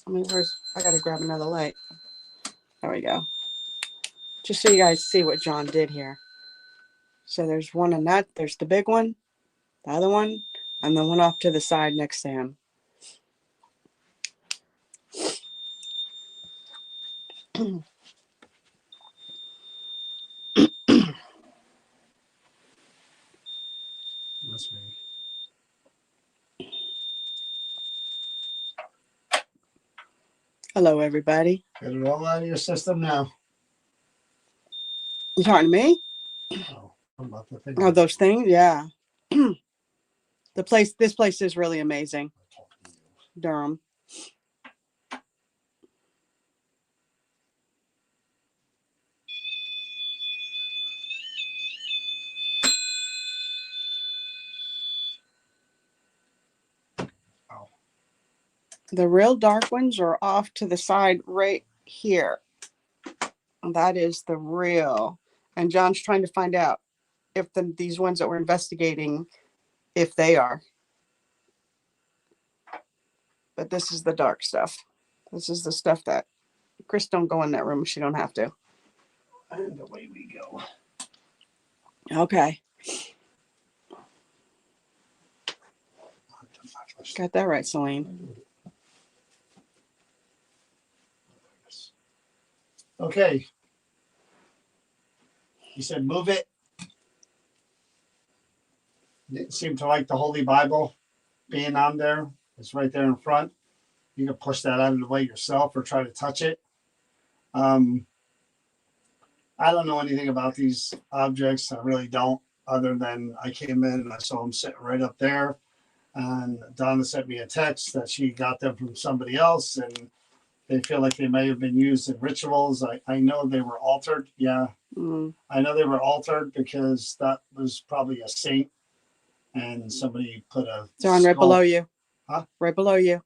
I mean, I got to grab another light. There we go. Just so you guys see what John did here. So there's one on that. There's the big one, the other one, and the one off to the side next to him. That's me. Hello, everybody. Get it all out of your system now. You talking to me? Oh, I'm about to think. Oh, those things? Yeah. This place is really amazing. Durham. Oh. The real dark ones are off to the side right here. That is the real. And John's trying to find out if these ones that we're investigating, if they are. But this is the dark stuff. This is the stuff that Chris, don't go in that room. She don't have to. And away we go. Okay. Got that right, Celine. Okay. You said move it. Didn't seem to like the Holy Bible being on there. It's right there in front. You can push that out of the way yourself or try to touch it. I don't know anything about these objects. I really don't, other than I came in and I saw them sitting right up there. And Donna sent me a text that she got them from somebody else and they feel like they may have been used in rituals. I know they were altered. Yeah. I know they were altered because that was probably a saint and somebody put a John, right below you. Huh? Right below you.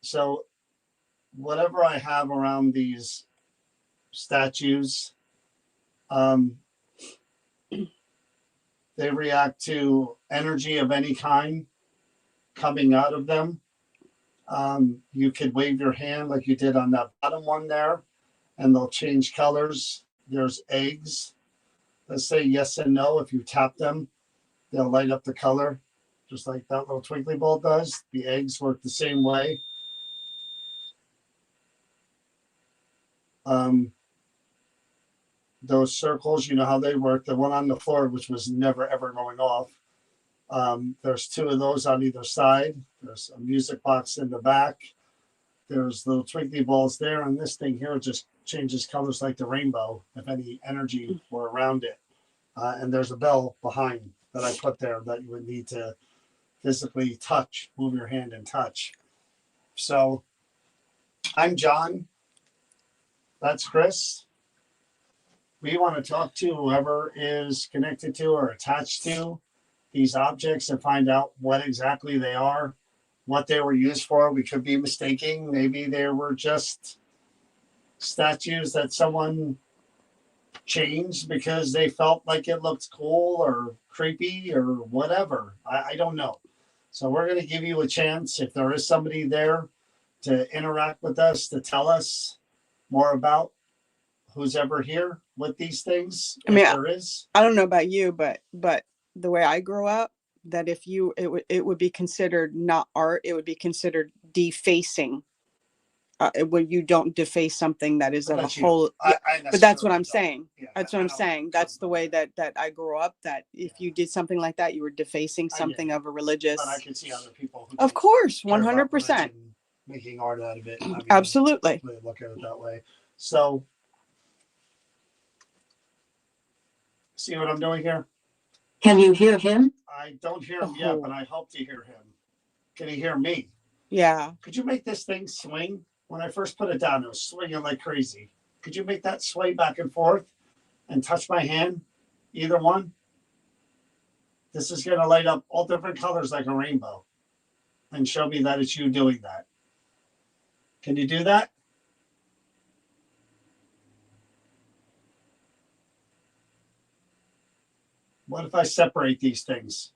So whatever I have around these statues, they react to energy of any kind coming out of them. You could wave your hand like you did on that bottom one there, and they'll change colors. There's eggs. Let's say yes and no. If you tap them, they'll light up the color, just like that little twinkly bulb does. The eggs work the same way. Those circles, you know how they work. The one on the floor, which was never ever going off. There's two of those on either side. There's a music box in the back. There's little twinkly balls there, and this thing here just changes colors like the rainbow if any energy were around it. And there's a bell behind that I put there that you would need to physically touch, move your hand and touch. So I'm John. That's Chris. We want to talk to whoever is connected to or attached to these objects and find out what exactly they are, what they were used for. We could be mistaking. Maybe they were just statues that someone changed because they felt like it looked cool or creepy or whatever. I don't know. So we're going to give you a chance, if there is somebody there, to interact with us, to tell us more about who's ever here with these things. I mean, if there is. I don't know about you, but the way I grew up, that if you it would be considered not art, it would be considered defacing. When you don't deface something that is of a whole, but that's what I'm saying. Yeah, That's what I'm saying. That's the way that I grew up. That if you did something like that, you were defacing something of a religious. But I can see other people who of course, care about 100%, religion making art out of it. I mean, absolutely. really look at it that way. So, see what I'm doing here? Can you hear him? I don't hear him yet, but I hope to hear him. Can he hear me? Yeah. Could you make this thing swing? When I first put it down, it was swinging like crazy. Could you make that sway back and forth and touch my hand? Either one? This is going to light up all different colors like a rainbow and show me that it's you doing that. Can you do that? What if I separate these things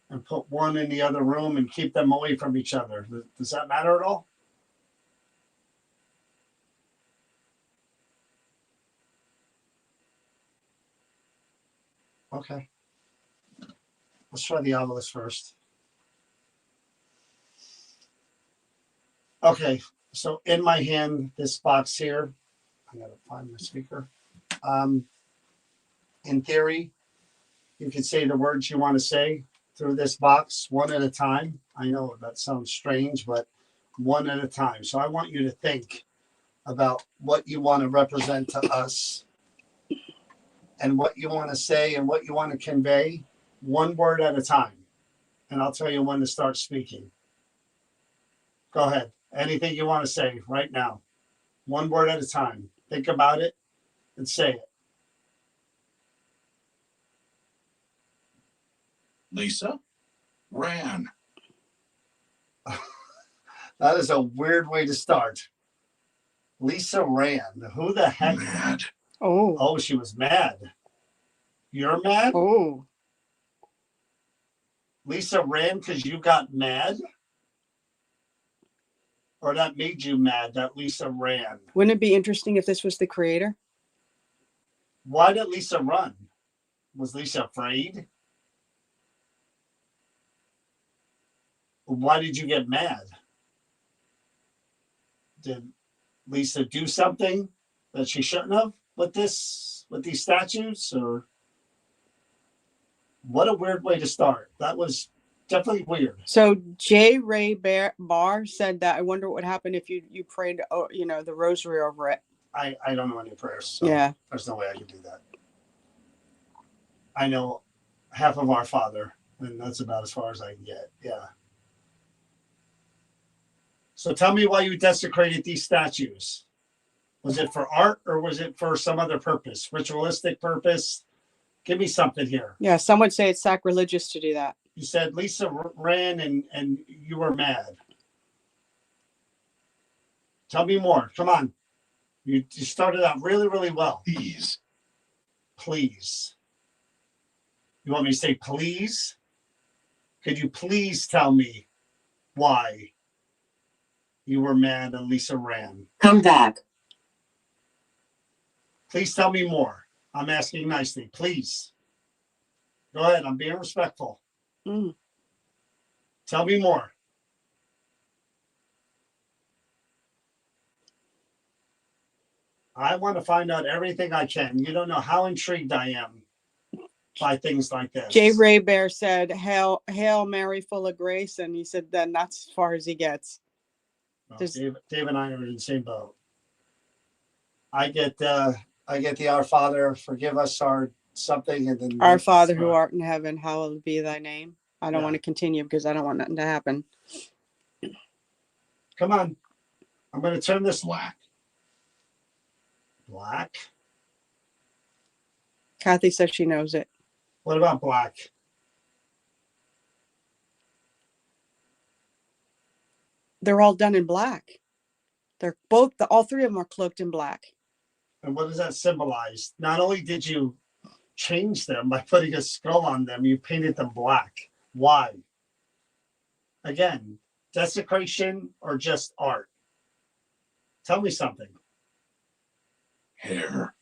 and put one in the other room and keep them away from each other? Does that matter at all? Okay. Let's try the obelisk first. Okay, so in my hand, this box here, I gotta find my speaker. In theory, you can say the words you want to say through this box one at a time. I know that sounds strange, but one at a time. So I want you to think about what you want to represent to us and what you want to say and what you want to convey, one word at a time. And I'll tell you when to start speaking. Go ahead. Anything you want to say right now, one word at a time. Think about it and say it. Lisa ran. That is a weird way to start. Lisa ran. Who the heck? Mad. Oh. Oh, she was mad. You're mad? Oh. Lisa ran because you got mad? Or that made you mad that Lisa ran? Wouldn't it be interesting if this was the creator? Why did Lisa run? Was Lisa afraid? Why did you get mad? Did Lisa do something that she shouldn't have with these statues? Or what a weird way to start. That was definitely weird. So J. Ray Barr said that I wonder what would happen if you prayed, the rosary over it. I don't know any prayers, so Yeah. there's no way I could do that. I know half of Our Father, and that's about as far as I can get. Yeah. So tell me why you desecrated these statues. Was it for art or was it for some other purpose? Ritualistic purpose? Give me something here. Yeah, some would say it's sacrilegious to do that. You said Lisa ran and you were mad. Tell me more. Come on. You started out really, really well. Please. Please. You want me to say please? Could you please tell me why you were mad and Lisa ran? Come back. Please tell me more. I'm asking nicely. Please. Go ahead. I'm being respectful. Mm. Tell me more. I want to find out everything I can. You don't know how intrigued I am by things like this. J. Ray Bear said, Hail Mary, full of grace. And he said, then that's as far as he gets. Well, Dave and I are in the same boat. I get the Our Father, forgive us our something, and then Our Father who art in heaven, hallowed be thy name. I don't Yeah. want to continue because I don't want nothing to happen. Come on. I'm going to turn this Black. black. Kathy says she knows it. What about black? They're all done in black. They're all three of them are cloaked in black. And what does that symbolize? Not only did you change them by putting a skull on them, you painted them black. Why? Again, desecration or just art? Tell me something. Hair.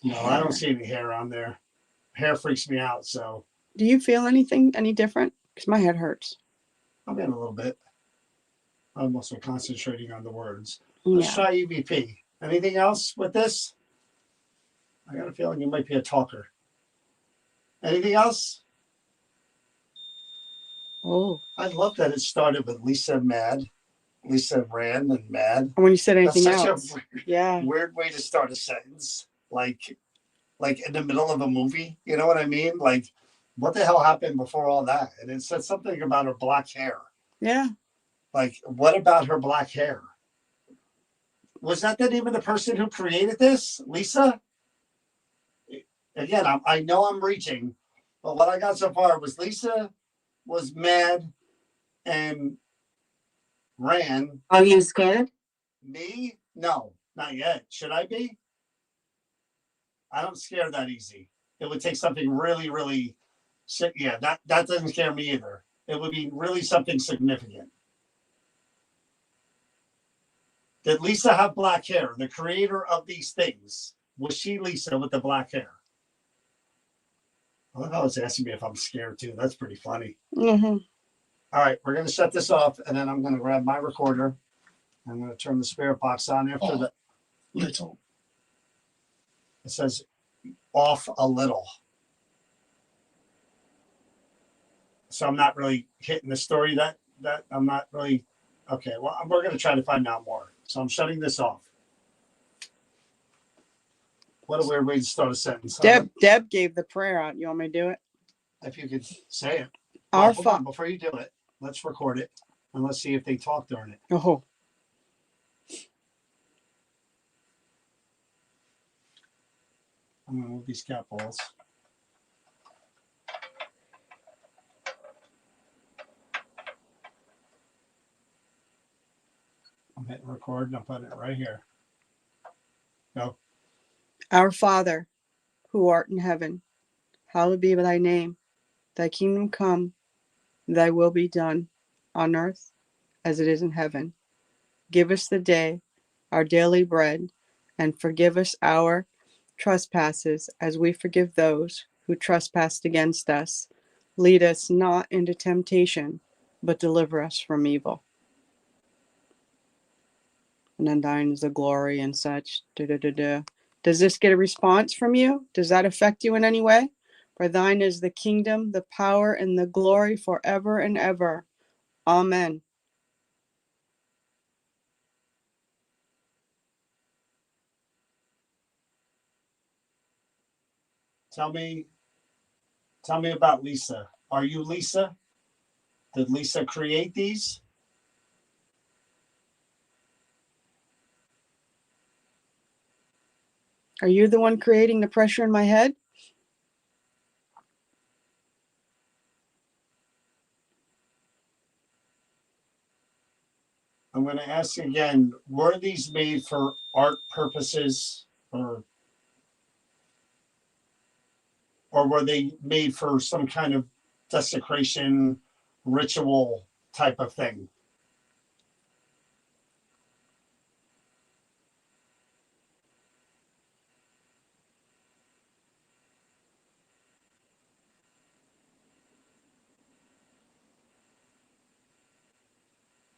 No, I don't see any hair on there. Hair freaks me out, so Do you feel anything any different? Because my head hurts. I'm in a little bit. I'm also concentrating on the words. Let's Yeah. try EVP. Anything else with this? I got a feeling you might be a talker. Anything else? Oh. I love that it started with Lisa mad. Lisa ran and mad. And when you said anything That's such else. a weird way to start a sentence. Like in the middle of a movie. You know what I mean? Like, what the hell happened before all that? And it said something about her black hair. Yeah. Like, what about her black hair? Was that the name of the person who created this? Lisa? Again, I know I'm reaching, but what I got so far was Lisa was mad and ran. Are you scared? Me? No, not yet. Should I be? I don't scare that easy. It would take something really, really, yeah, that doesn't scare me either. It would be really something significant. Did Lisa have black hair? The creator of these things. Was she Lisa with the black hair? I love how it's asking me if I'm scared too. That's pretty funny. Mm-hmm. All right, we're going to shut this off, and then I'm going to grab my recorder. I'm going to turn the spirit box on after the Little. It says off a little. So I'm not really hitting the story that I'm not really. Okay, well, we're going to try to find out more. So I'm shutting this off. What a weird way to start a sentence. Deb gave the prayer out. You want me to do it? If you could say it. Our Well, hold on, before you do it, let's record it and let's see if they talk during it. Oh, I'm going to move these cat balls. I'm hitting record and I'm putting it right here. Go. our Father, who art in heaven, hallowed be thy name. Thy kingdom come, thy will be done, on earth as it is in heaven. Give us the day our daily bread, and forgive us our trespasses as we forgive those who trespass against us. Lead us not into temptation, but deliver us from evil. And then thine is the glory and such. Does this get a response from you? Does that affect you in any way? For thine is the kingdom, the power, and the glory forever and ever. Amen. Tell me about Lisa. Are you Lisa? Did Lisa create these? Are you the one creating the pressure in my head? I'm going to ask again, were these made for art purposes or were they made for some kind of desecration ritual type of thing?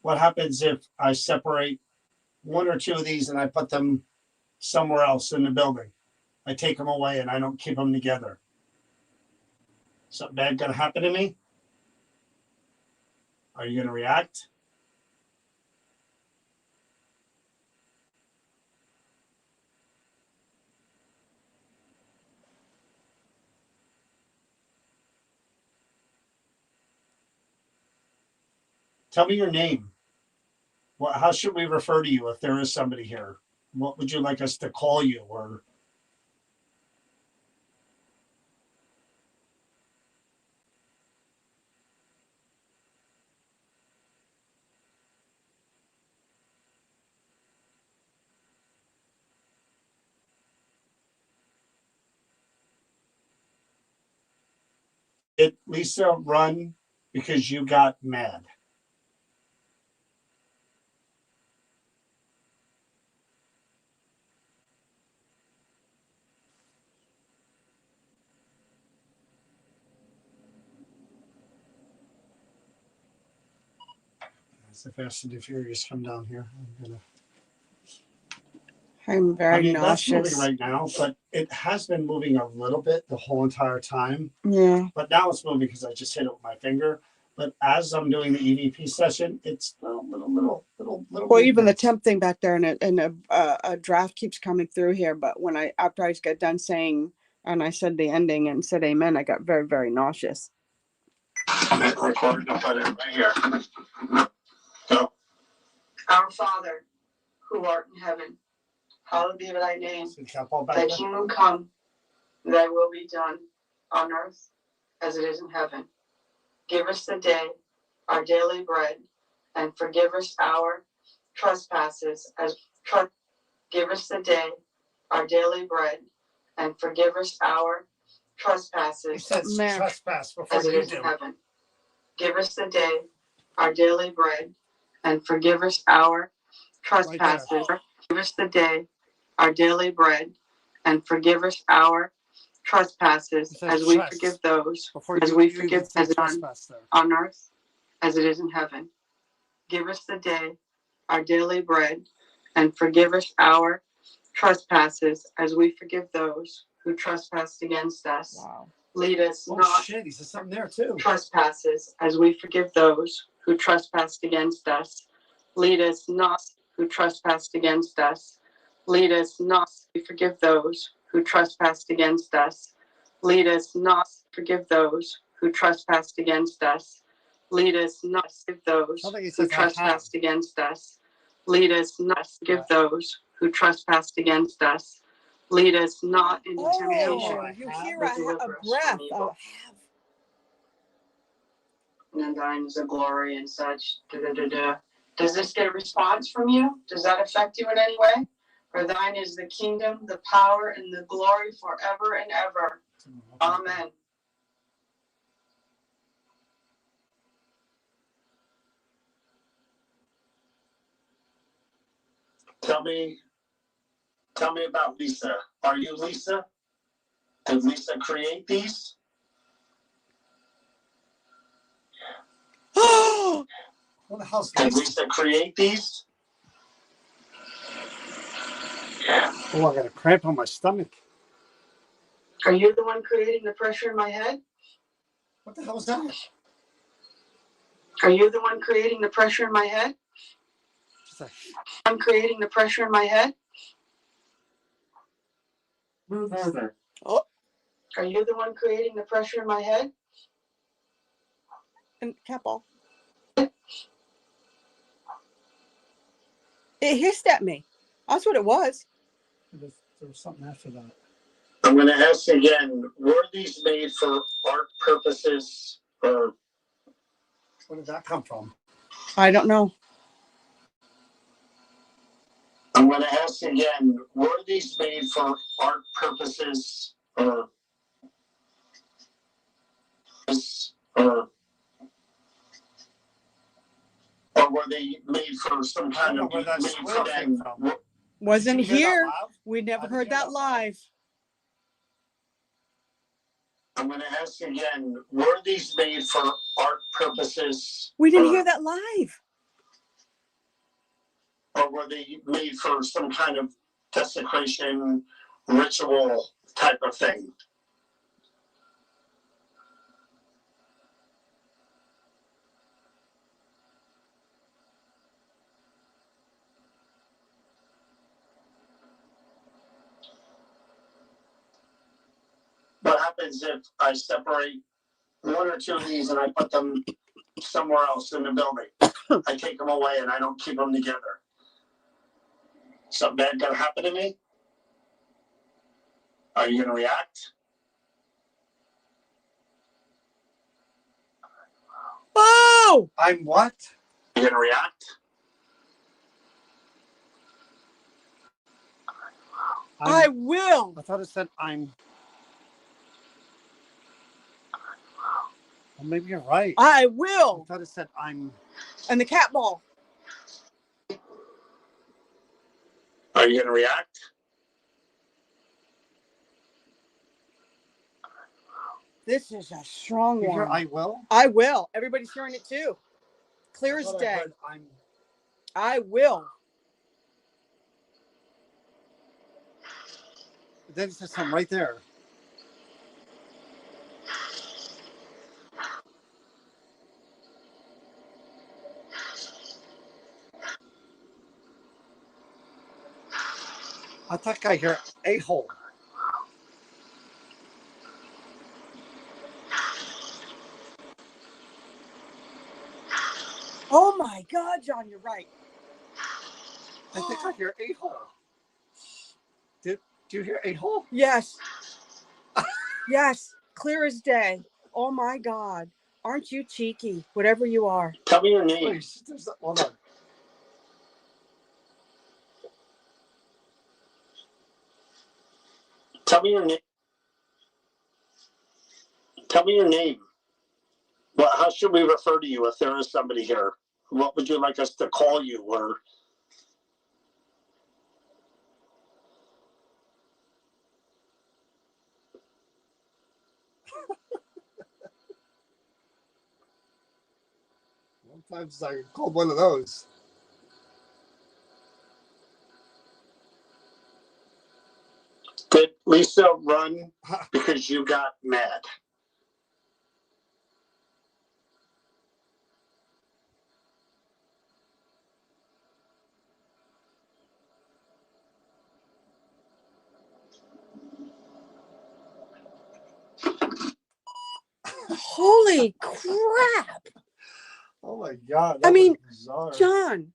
What happens if I separate one or two of these and I put them somewhere else in the building? I take them away and I don't keep them together. Something bad going to happen to me? Are you going to react? Tell me your name. How should we refer to you if there is somebody here? What would you like us to call you? Or did Lisa run because you got mad? As the Fast and the Furious come down here, I'm very that's moving nauseous. right now, but it has been moving a little bit the whole entire time. Yeah. But now it's moving because I just hit it with my finger. But as I'm doing the EVP session, it's little. Well, even the movements. temp thing back there, and a draft keeps coming through here. But when after I got done saying, and I said the ending and said amen, I got very, very nauseous. I'm hitting record and put it right here. Go. Our Father, who art in heaven, hallowed be thy name. Thy kingdom come, thy will be done, on earth as it is in heaven. Give us the day our daily bread, and forgive us our trespasses give us the day our daily bread, and forgive us our He trespasses says There. trespass before as it you is in do. heaven. Give us the day our daily bread, and forgive us our trespasses. Give us the day our daily bread, and forgive us our trespasses as we forgive those as we forgive as on earth as it is in heaven. Give us the day our daily bread, and forgive us our trespasses as we forgive those who trespass against us. Wow. Lead us Oh not shit, he said something there too. trespasses as we forgive those who trespass against us. Lead us not who trespass against us. Lead us not. We forgive those who trespass against us. Lead us not. Forgive those who trespass against us. Lead us not. Forgive those Sounds like he who says, "I have." trespass against us. Lead us not. Forgive those who trespass against us. Lead us not into temptation. Oh, you hear but a deliver us from breath. evil. And then thine is the glory and such. Does this get a response from you? Does that affect you in any way? For thine is the kingdom, the power, and the glory forever and ever. Amen. Tell me about Lisa. Are you Lisa? Did Lisa create these? Oh, What the hell's Did this? Lisa create these? Oh, I got a cramp on my stomach. Are you the one creating the pressure in my head? What the hell is that? Are you the one creating the pressure in my head? Just like, I'm creating the pressure in my head. Move further. Are you the one creating the pressure in my head? and cat ball. It hissed at me. That's what it was. there was something after that. I'm going to ask again, were these made for art purposes or Where did that come from? I don't know. I'm going to ask again, were these made for art purposes or were they made for some I don't kind know of where that made squeal for came them? from. Wasn't Did you hear that here. loud? We never I didn't heard hear that that loud. live. I'm going to ask again, were these made for art purposes? We didn't hear that live. Or were they made for some kind of desecration ritual type of thing? What happens if I separate one or two of these and I put them somewhere else in the building? I take them away and I don't keep them together. Something bad gonna happen to me? Are you gonna react? Oh, I'm what? You gonna react? I will. I thought it said I'm. Well, maybe you're right. I I will. thought it said I'm. And the cat ball. Are you gonna react? This is a strong You hear one. I will? I will. Everybody's hearing it too. Clear I as thought I day. heard I'm. I will. Then it says something right there. I think I hear a-hole. Oh my God, John, you're right. I think I hear a-hole. Do you hear a-hole? Yes. Yes. Clear as day. Oh my God. Aren't you cheeky? Whatever you are. Tell me your name. Please, hold on. Tell me your name. Tell me your name. Well, how should we refer to you if there is somebody here? What would you like us to call you? Or Sometimes I called one of those. did Lisa run because you got mad? Holy crap. Oh my God. I mean, bizarre. John,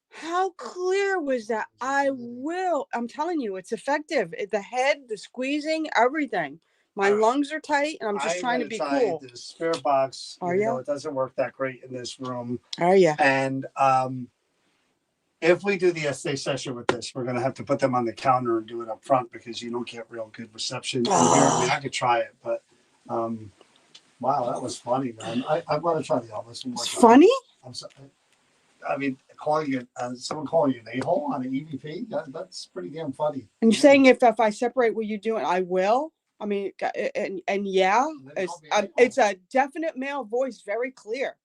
how clear was that? I'm telling you, it's effective. The head, the squeezing, everything. My lungs are tight, and I'm just trying to be cool. The spirit box, Are even you? though it doesn't work that great in this room. Are you? And if we do the essay session with this, we're going to have to put them on the counter and do it up front because you don't get real good reception in here. I mean, I could try it, but wow, that was funny, man. I want to try the Elvis one more It's time. funny? I'm sorry. I mean, calling you, someone calling you an a-hole on an EVP, that's pretty damn funny. And you're saying if I separate what you're doing, I will? I mean, and yeah, it's a definite male voice, very clear.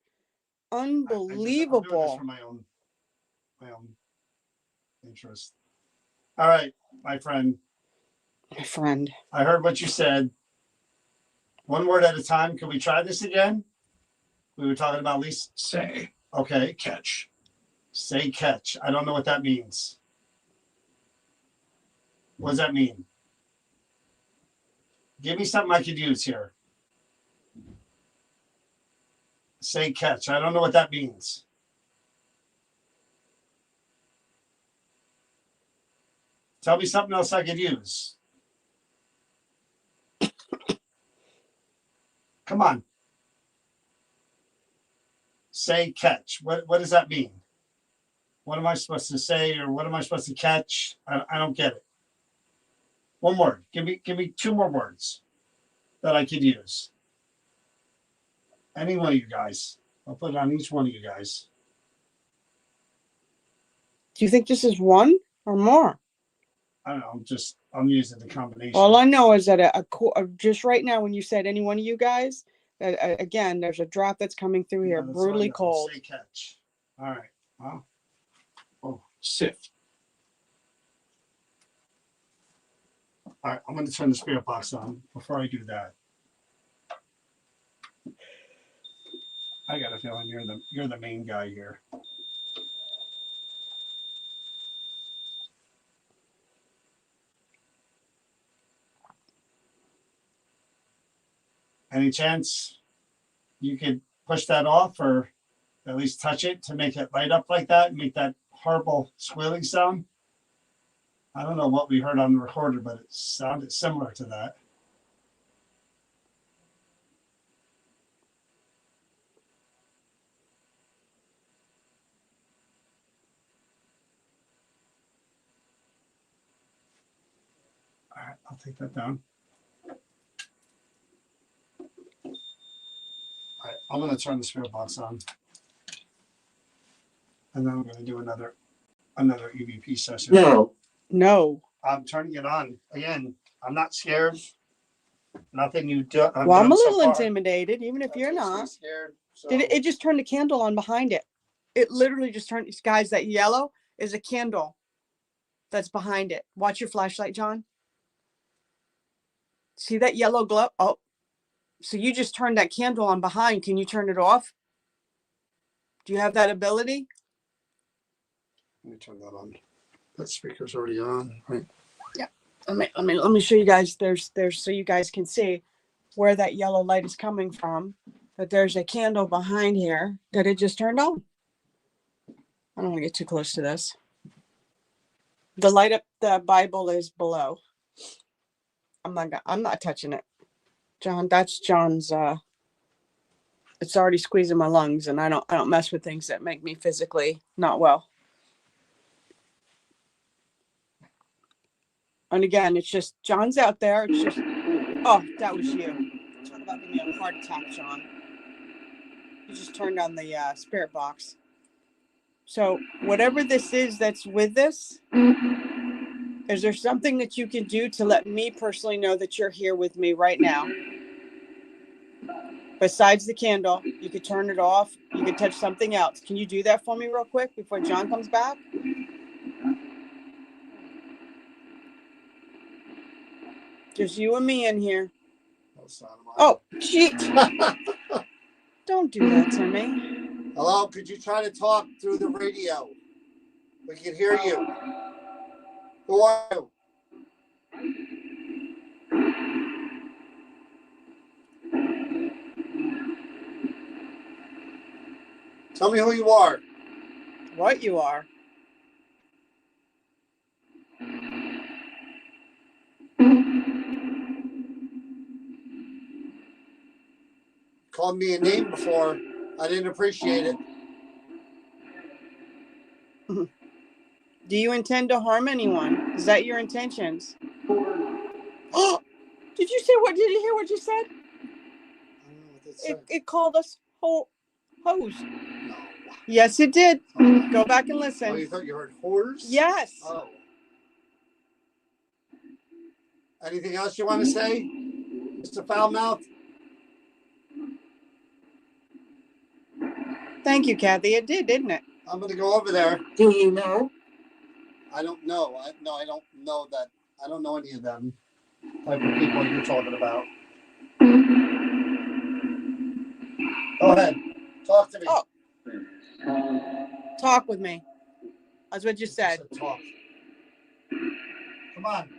Unbelievable. I'm doing this for my own interest. All right, my friend. My friend. I heard what you said. One word at a time. Can we try this again? We were talking about Lisa. Say. Okay. Catch. Say catch. I don't know what that means. What does that mean? Give me something I could use here. Say catch. I don't know what that means. Tell me something else I could use. Come on. Say catch. What does that mean? What am I supposed to say, or what am I supposed to catch? I don't get it. One word. Give me two more words that I could use. Any one of you guys. I'll put it on each one of you guys. Do you think this is one or more? I don't know. I'm using the combination. All I know is that just right now, when you said any one of you guys, again, there's a drop that's coming through here, brutally cold. Say catch. All right. Well. Oh, sift. All right. I'm going to turn the spirit box on. Before I do that, I got a feeling you're the main guy here. Any chance you could push that off, or at least touch it to make it light up like that and make that horrible squealing sound? I don't know what we heard on the recorder, but it sounded similar to that. All right, I'll take that down. All right, I'm going to turn the spirit box on. And then I'm going to do another EVP session. No. I'm turning it on. Again, I'm not scared. Nothing you do. Well, I'm a little intimidated, even if you're not. Scared. So. It just turned a candle on behind it. It literally just turned. Guys, that yellow is a candle that's behind it. Watch your flashlight, John. See that yellow glow? Oh, so you just turned that candle on behind. Can you turn it off? Do you have that ability? Let me turn that on. That speaker's already on, right? Yeah. Let me show you guys. There's so you guys can see where that yellow light is coming from. That there's a candle behind here that it just turned on. I don't want to get too close to this. The light up the Bible is below. I'm not touching it. John, that's John's it's already squeezing my lungs, and I don't mess with things that make me physically not well. And again, it's just John's out there. It's just, oh, that was you. Talk about giving me a heart attack, John. You just turned on the spirit box. So whatever this is that's with this, is there something that you can do to let me personally know that you're here with me right now? Besides the candle, you could turn it off. You could touch something else. Can you do that for me real quick before John comes back? Just you and me in here. Oh, gee. Don't do that to me. Hello, could you try to talk through the radio? We can hear you. Who are you? Tell me who you are. What you are. Called me a name before. I didn't appreciate it. Do you intend to harm anyone? Is that your intentions? Oh, did you say what? Did you hear what you said? I don't know what that said. It called us hose. No. Yes, it did. Oh. Go back and Oh, listen. you thought you heard horse? Yes. Oh. Anything else you want to say, Mr. Foulmouth? Thank you, Kathy. It did, didn't it? I'm going to go over there. Do you know? I don't know. I don't know that. I don't know any of them type of people you're talking about. Go ahead. Talk to me. Oh. Talk with me. That's what you said. Talk. Come on.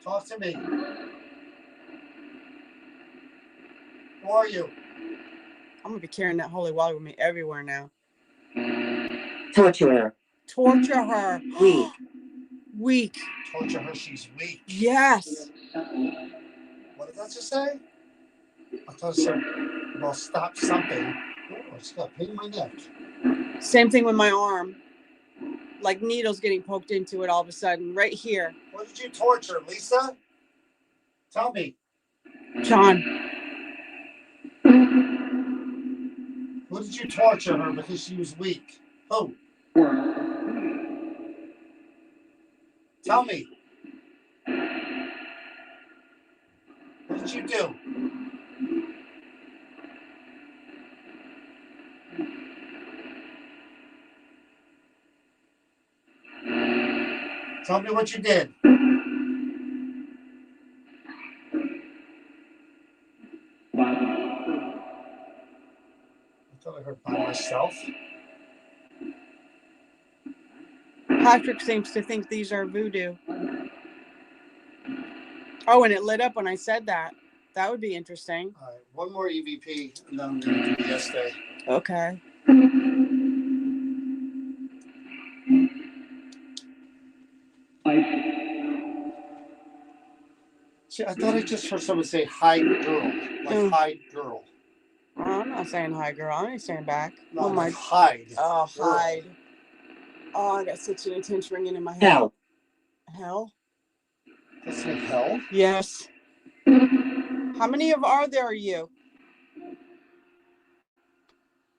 Talk to me. Who are you? I'm going to be carrying that holy water with me everywhere now. Torture her. Torture her. Weak. Weak. Torture her. She's weak. Yes. What did that just say? I thought it said, well, stop something. Oh, I just got a pain in my neck. Same thing with my arm. Like needles getting poked into it all of a sudden, right here. What did you torture, Lisa? Tell me. John. Who did you torture her because she was weak? Who? Tell me. What did you do? Tell me what you did. I thought I heard by myself. Patrick seems to think these are voodoo. Oh, and it lit up when I said that. That would be interesting. All right, one more EVP, and then I'm going to do the yes day. Okay. See, I thought I just heard someone say hi girl. Like hide girl. Oh, I'm not saying hi, girl. I ain't saying back. No, Oh, like my. hide. Oh, girl. hide. Oh, I got such an intense ringing in my head. Hell. Hell? That's like hell? Yes. How many are there you?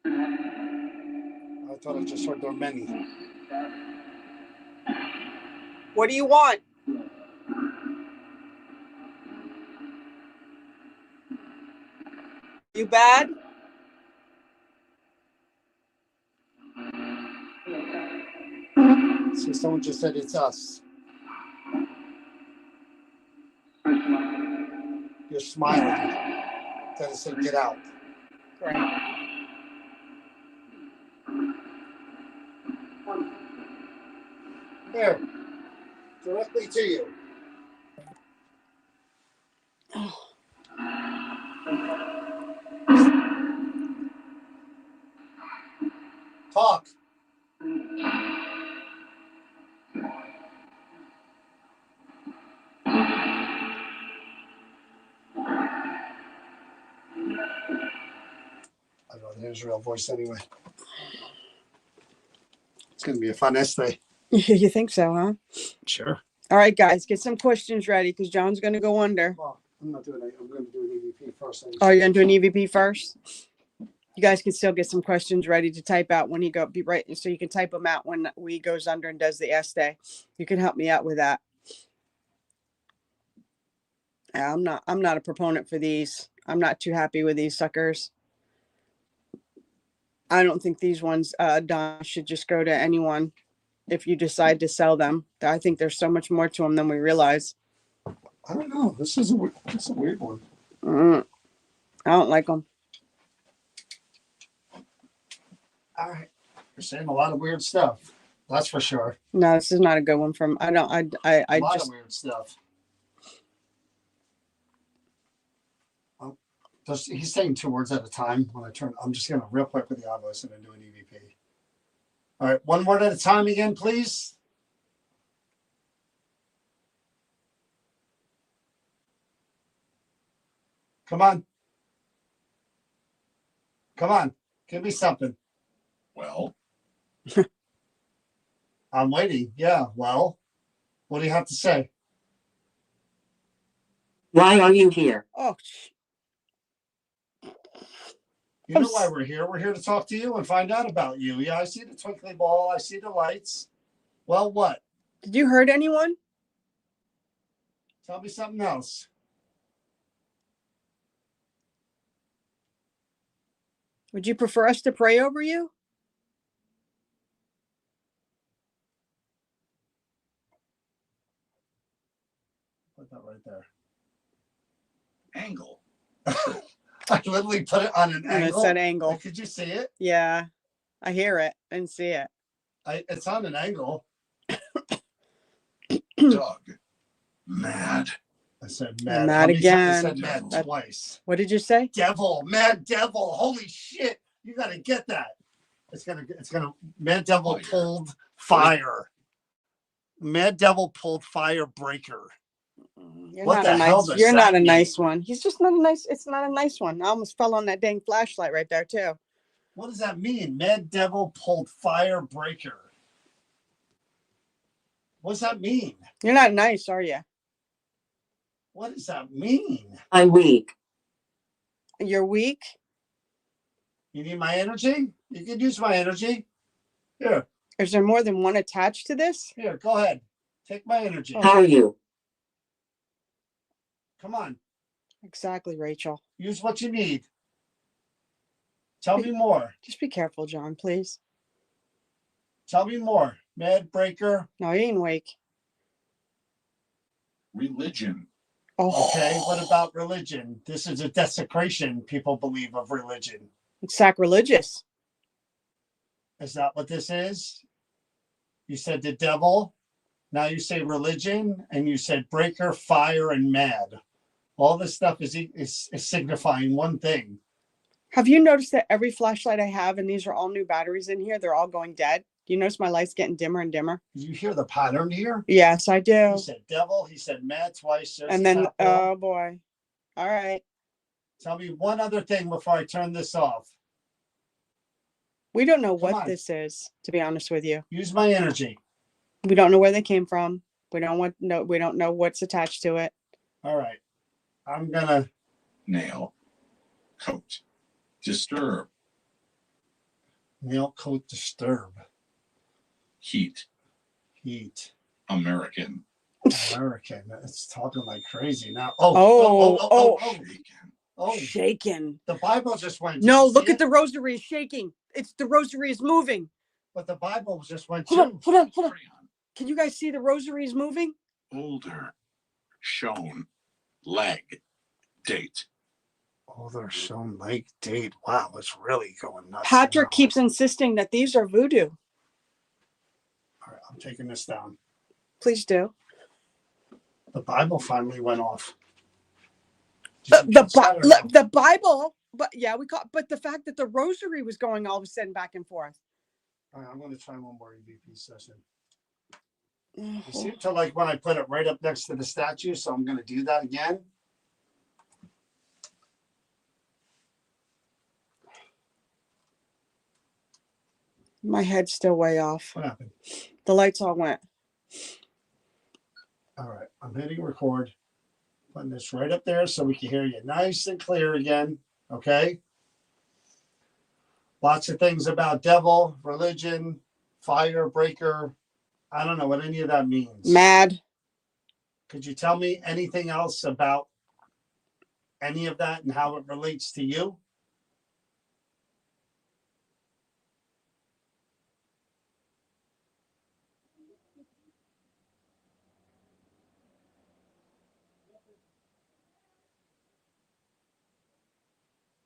I thought I just heard there were many. What do you want? You bad? See, someone just said it's us. You're smiling. Then it said get out. Great. Here. Directly to you. Talk. I don't know the Israel voice anyway. It's going to be a fun essay. You think so, huh? Sure. All right, guys, get some questions ready because John's going to go under. Well, I'm not doing it. I'm going to do an EVP first. Oh, you're going to do an EVP first? You guys can still get some questions ready to type out when he be right. So you can type them out when he goes under and does the essay. You can help me out with that. Yeah, I'm not a proponent for these. I'm not too happy with these suckers. I don't think these ones, Don, should just go to anyone if you decide to sell them. I think there's so much more to them than we realize. I don't know. This is a weird one. I don't like them. All right. You're saying a lot of weird stuff. That's for sure. No, this is not a good one from, I A lot just, of weird stuff. He's saying 2 words at a time. When I turn, I'm just going to real quick with the obvious and then do an EVP. All right. 1 word at a time again, please. Come on. Come on. Give me something. Well, I'm waiting. Yeah. Well, what do you have to say? Why are you here? oh, You know why we're here. We're here to talk to you and find out about you. Yeah, I see the twinkly ball. I see the lights. Well, what? did you hurt anyone? Tell me something else. Would you prefer us to pray over you? Put that right there. angle. I literally put it on an And it angle. said angle. Could you see it? Yeah, I hear it and see it. It's on an angle. Doug. Mad. I said You're mad. mad How many again. times I said mad That- twice. What did you say? Devil, mad devil. Holy shit. You got to get that. It's gonna, mad devil Fire. pulled fire. Mad devil pulled fire breaker. You're What not the a hell nice. does You're not that a nice mean? one. He's just not a nice. It's not a nice one. I almost fell on that dang flashlight right there too. What does that mean? Mad devil pulled fire breaker. What does that mean? You're not nice, are you? What does that mean? I'm weak. You're weak. You need my energy? You can use my energy. Here, Is there more than one attached to this? here, go ahead. Take my energy. How are you? Come on. Exactly, Rachel. Use what you need. Tell me more. Just be careful, John, please. Tell me more. Mad breaker. No, he ain't weak. Religion. Oh, Okay, what about religion? This is a desecration, people believe, of religion. it's sacrilegious. Is that what this is? You said the devil. Now you say religion, and you said breaker, fire, and mad. All this stuff is signifying one thing. Have you noticed that every flashlight I have, and these are all new batteries in here, they're all going dead? Do you notice my light's getting dimmer and dimmer? Did you hear the pattern here? Yes, I do. He said devil. He said mad twice. And then, oh boy. All right. Tell me one other thing before I turn this off. We don't know Come what on. this is, to be honest with you. Use my energy. We don't know where they came from. We don't know what's attached to it. All right. I'm gonna Nail. Coat. Disturb. nail coat disturb. Heat. Heat. American. American. It's talking like crazy now. Oh. Shaken. The Bible just went. No, look at the rosary is shaking. The rosary is moving. But the Bible just went Hold on, too. hold on, hold on. Crayon. Can you guys see the rosary is moving? Older. Shown. Leg. Date. Oh, they're shown like date. Wow, it's really going nuts. Patrick now. keeps insisting that these are voodoo. All right, I'm taking this down. Please do. The Bible finally went off. Did you catch that or no? The Bible, but yeah, but the fact that the rosary was going all of a sudden back and forth. All right, I'm going to try one more EVP session. You seem to like when I put it right up next to the statue, so I'm going to do that again. My head's still way off. What happened? The lights all went. All right, I'm hitting record. Putting this right up there so we can hear you nice and clear again. Okay. Lots of things about devil, religion, fire breaker. I don't know what any of that means. Mad. Could you tell me anything else about any of that and how it relates to you?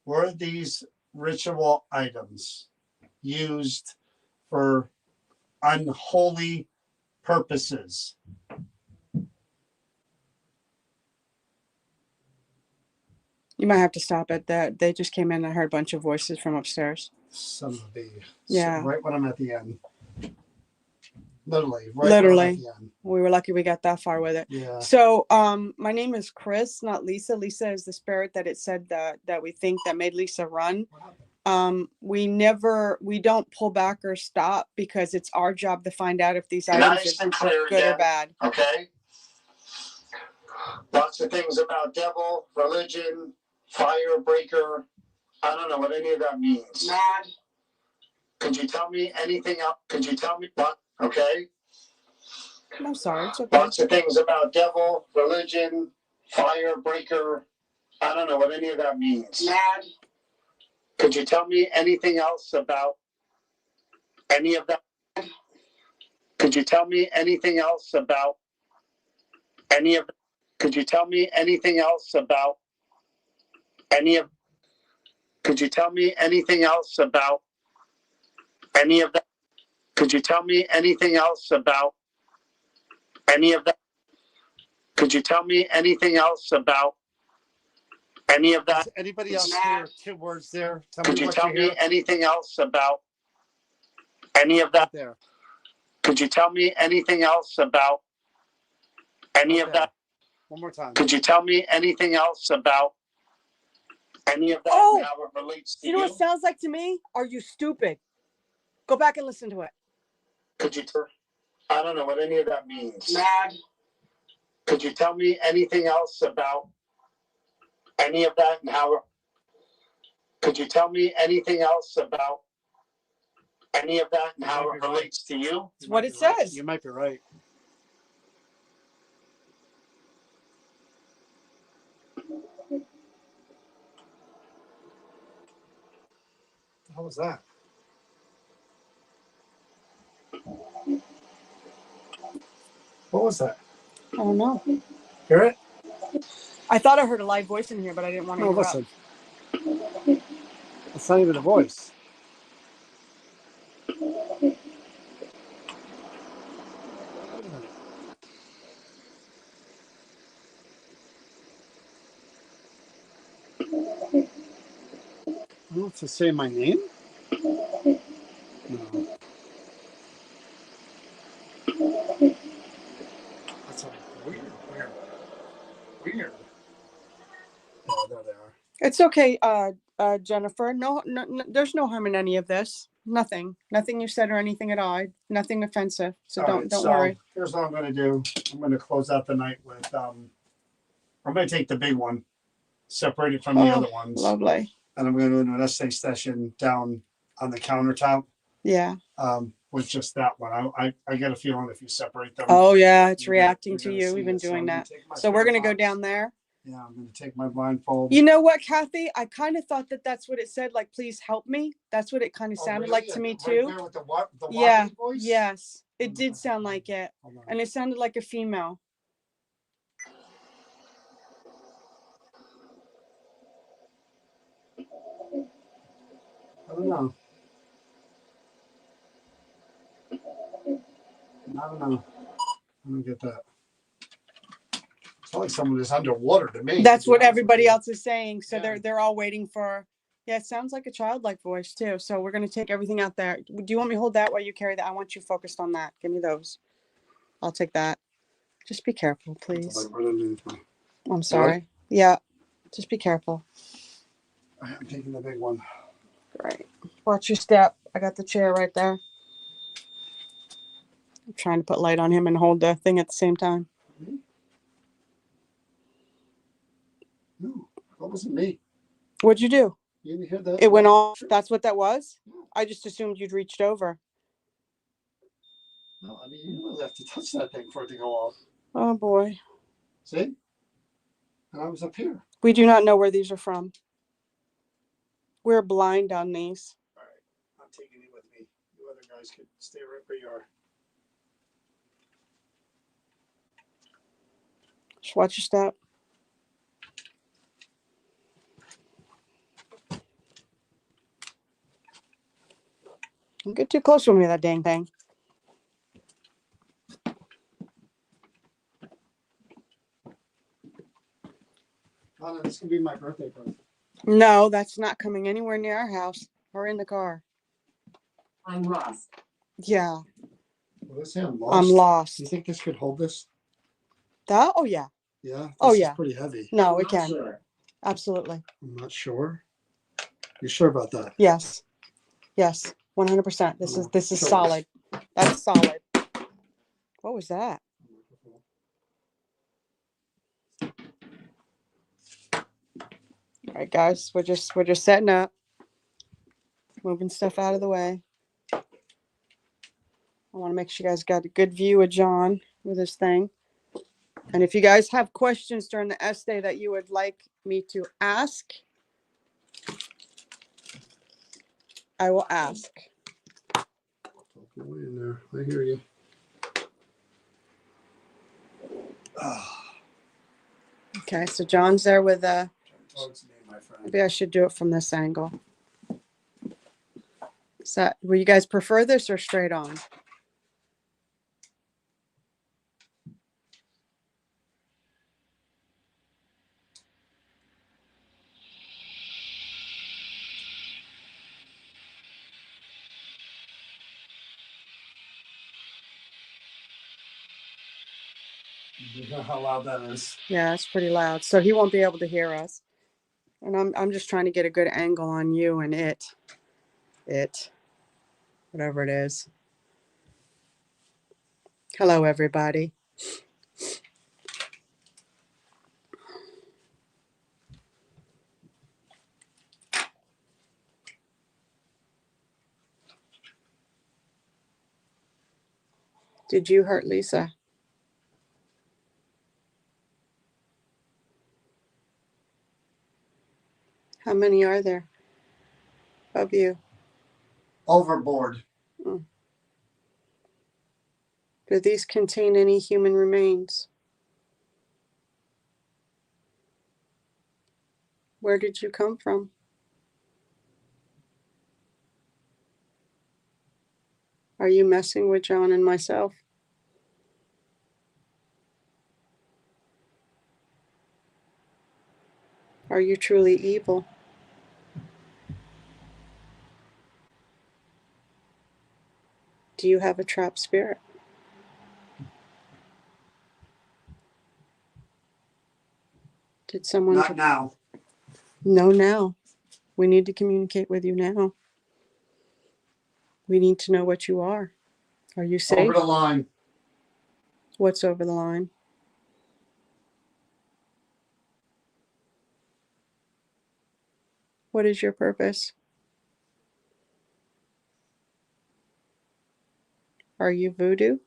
Were these ritual items used for unholy purposes? You might have to stop it. That they just came in and I heard a bunch of voices from upstairs. Son of a bee. Yeah. So right when I'm at the end. Literally. Right Literally. when I'm at the end. We were lucky we got that far with it. Yeah. So my name is Chris, not Lisa. Lisa is the spirit that it said that we think that made Lisa run. We don't pull back or stop because it's our job to find out if these items are good again. or bad. Okay. Lots of things about devil, religion, fire breaker. I don't know what any of that means. Mad. Could you tell me anything else? Could you tell me what? Okay. I'm sorry. It's okay. Lots of things about devil, religion, fire breaker. I don't know what any of that means. Mad. Could you tell me anything else about any of that? Could you tell me anything else about any of? Could you tell me anything else about any of? Could you tell me anything else about any of that? Could you tell me anything else about any of that? Could you tell me anything else about any of that? Does anybody else hear 2 words there? Could you tell me anything else about any of that? There. Could you tell me anything else about any of that? One more time. Could you tell me anything else about any of that Oh! and how it relates to You know what you? it sounds like to me? Are you stupid? Go back and listen to it. Could you? I don't know what any of that means. Mad. Could you tell me anything else about any of that and how? Could you tell me anything else about any of that and how it relates to you? It's what it says. You might be right. What was that? What was that? I don't know. Hear it? I thought I heard a live voice in here, but I didn't want to No, interrupt. listen. It's not even a voice. Wait a minute. I don't have to say my name? No. That's weird. Yeah, there they are. It's okay, Jennifer. No, there's no harm in any of this. Nothing you said or anything at all. Nothing offensive. So All don't right, don't worry. Here's what I'm going to do. I'm going to close out the night with. I'm going to take the big one, separate it from the other ones, Lovely. and I'm going to do an essay session down on the countertop. Yeah. With just that one. I get a feeling if you separate them. Oh yeah, it's you're reacting to gonna you. see We've been it. So doing I'm gonna that. take my So we're gonna go box. down there. Yeah, I'm going to take my blindfold. You know what, Kathy? I kind of thought that's what it said. Like, please help me. That's what it kind of sounded like to me Right too. there with the Yeah. wobbly voice? Yes, it Hold did on. sound like it, Hold on. and it sounded like a female. I don't know. I don't know. I don't get that. It's like someone is underwater to me. That's to be what honest everybody with you. else is saying. So Yeah. they're all waiting for. Yeah, it sounds like a childlike voice too. So we're gonna take everything out there. Do you want me to hold that while you carry that? I want you focused on that. Give me those. I'll take that. Just be careful, please. Like right underneath me. I'm sorry. Yeah, just be careful. I'm taking the big one. Right. Watch your step. I got the chair right there. I'm trying to put light on him and hold the thing at the same time. No, that wasn't me. What'd you do? You didn't hear that? It went off. That's what that was? I just assumed you'd reached over. No, I mean, you really have to touch that thing for it to go off. Oh boy. See? And I was up here. We do not know where these are from. We're blind on these. All right. I'm taking it with me. You other guys can stay right where you are. Just watch your step. Don't get too close with me, that dang thing. Oh, no, this can be my birthday present. No, that's not coming anywhere near our house or in the car. I'm lost. Yeah, Will they say I'm lost? I'm lost. Do you think this could hold this? That? Oh, yeah. Yeah? This Oh, is yeah. pretty heavy. No, I'm it not can. sure. Absolutely. I'm not sure. You sure about that? Yes. Yes. 100%. This is Show us. solid. That's solid. What was that? All right, guys. We're just setting up. Moving stuff out of the way. I want to make sure you guys got a good view of John with his thing. And if you guys have questions during the essay that you would like me to ask, I will ask. Talk your way in there. I hear you. Okay, so John's there with Towards me, my friend. maybe I should do it from this angle. So, will you guys prefer this or straight on? You know how loud that is. Yeah, it's pretty loud. So he won't be able to hear us. And I'm just trying to get a good angle on you and it, whatever it is. Hello, everybody. Did you hurt Lisa? How many are there of you? Overboard. Do these contain any human remains? Where did you come from? Are you messing with John and myself? Are you truly evil? Do you have a trapped spirit? Did someone... Not now. No, now. We need to communicate with you now. We need to know what you are. Are you safe? Over the line. What's over the line? What is your purpose? Are you voodoo?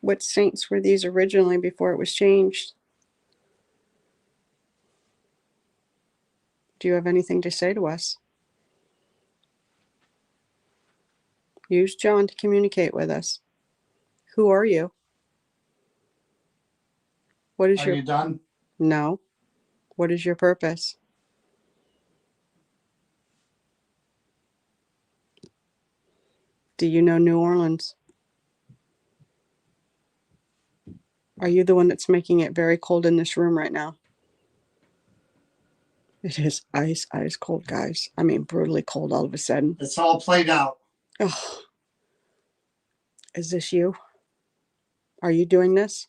What saints were these originally before it was changed? Do you have anything to say to us? Use John to communicate with us. Who are you? What is Are your... you done? No. What is your purpose? Do you know New Orleans? Are you the one that's making it very cold in this room right now? It is ice cold, guys. I mean, brutally cold all of a sudden. It's all played out. Oh, is this you? Are you doing this?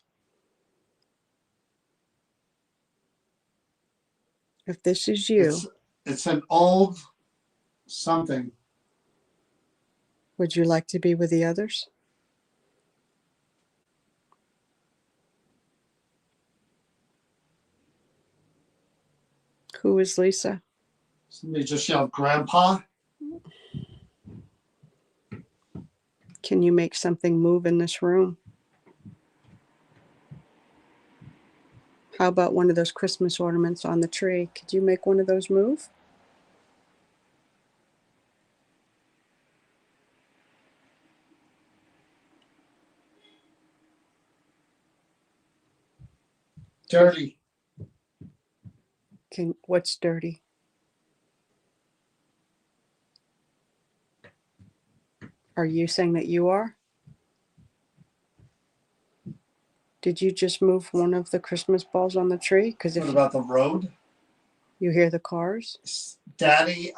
If this is you... It's an old something Would you like to be with the others? Who is Lisa? Somebody just yelled, Grandpa. Can you make something move in this room? How about one of those Christmas ornaments on the tree? Could you make one of those move? Dirty. What's dirty? Are you saying that you are? Did you just move one of the Christmas balls on the tree? Because if What about the road? you hear the cars. Daddy,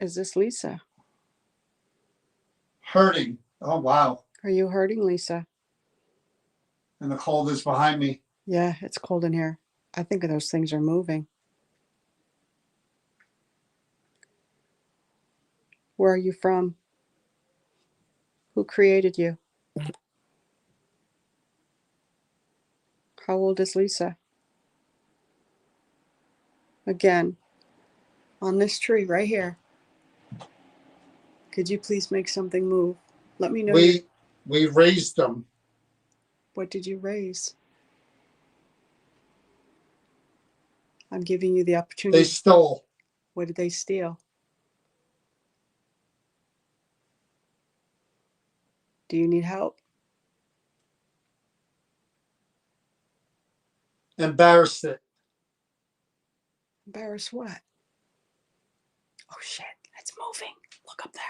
Is this Lisa? hurting. Oh, wow. Are you hurting, Lisa? And the cold is behind me. Yeah, it's cold in here. I think those things are moving. Where are you from? Who created you? How old is Lisa? Again, on this tree right here. Could you please make something move? Let me know. We raised them. What did you raise? I'm giving you the opportunity. They stole. What did they steal? Do you need help? Embarrassed it. Embarrass what? Oh shit, it's moving. Look up there.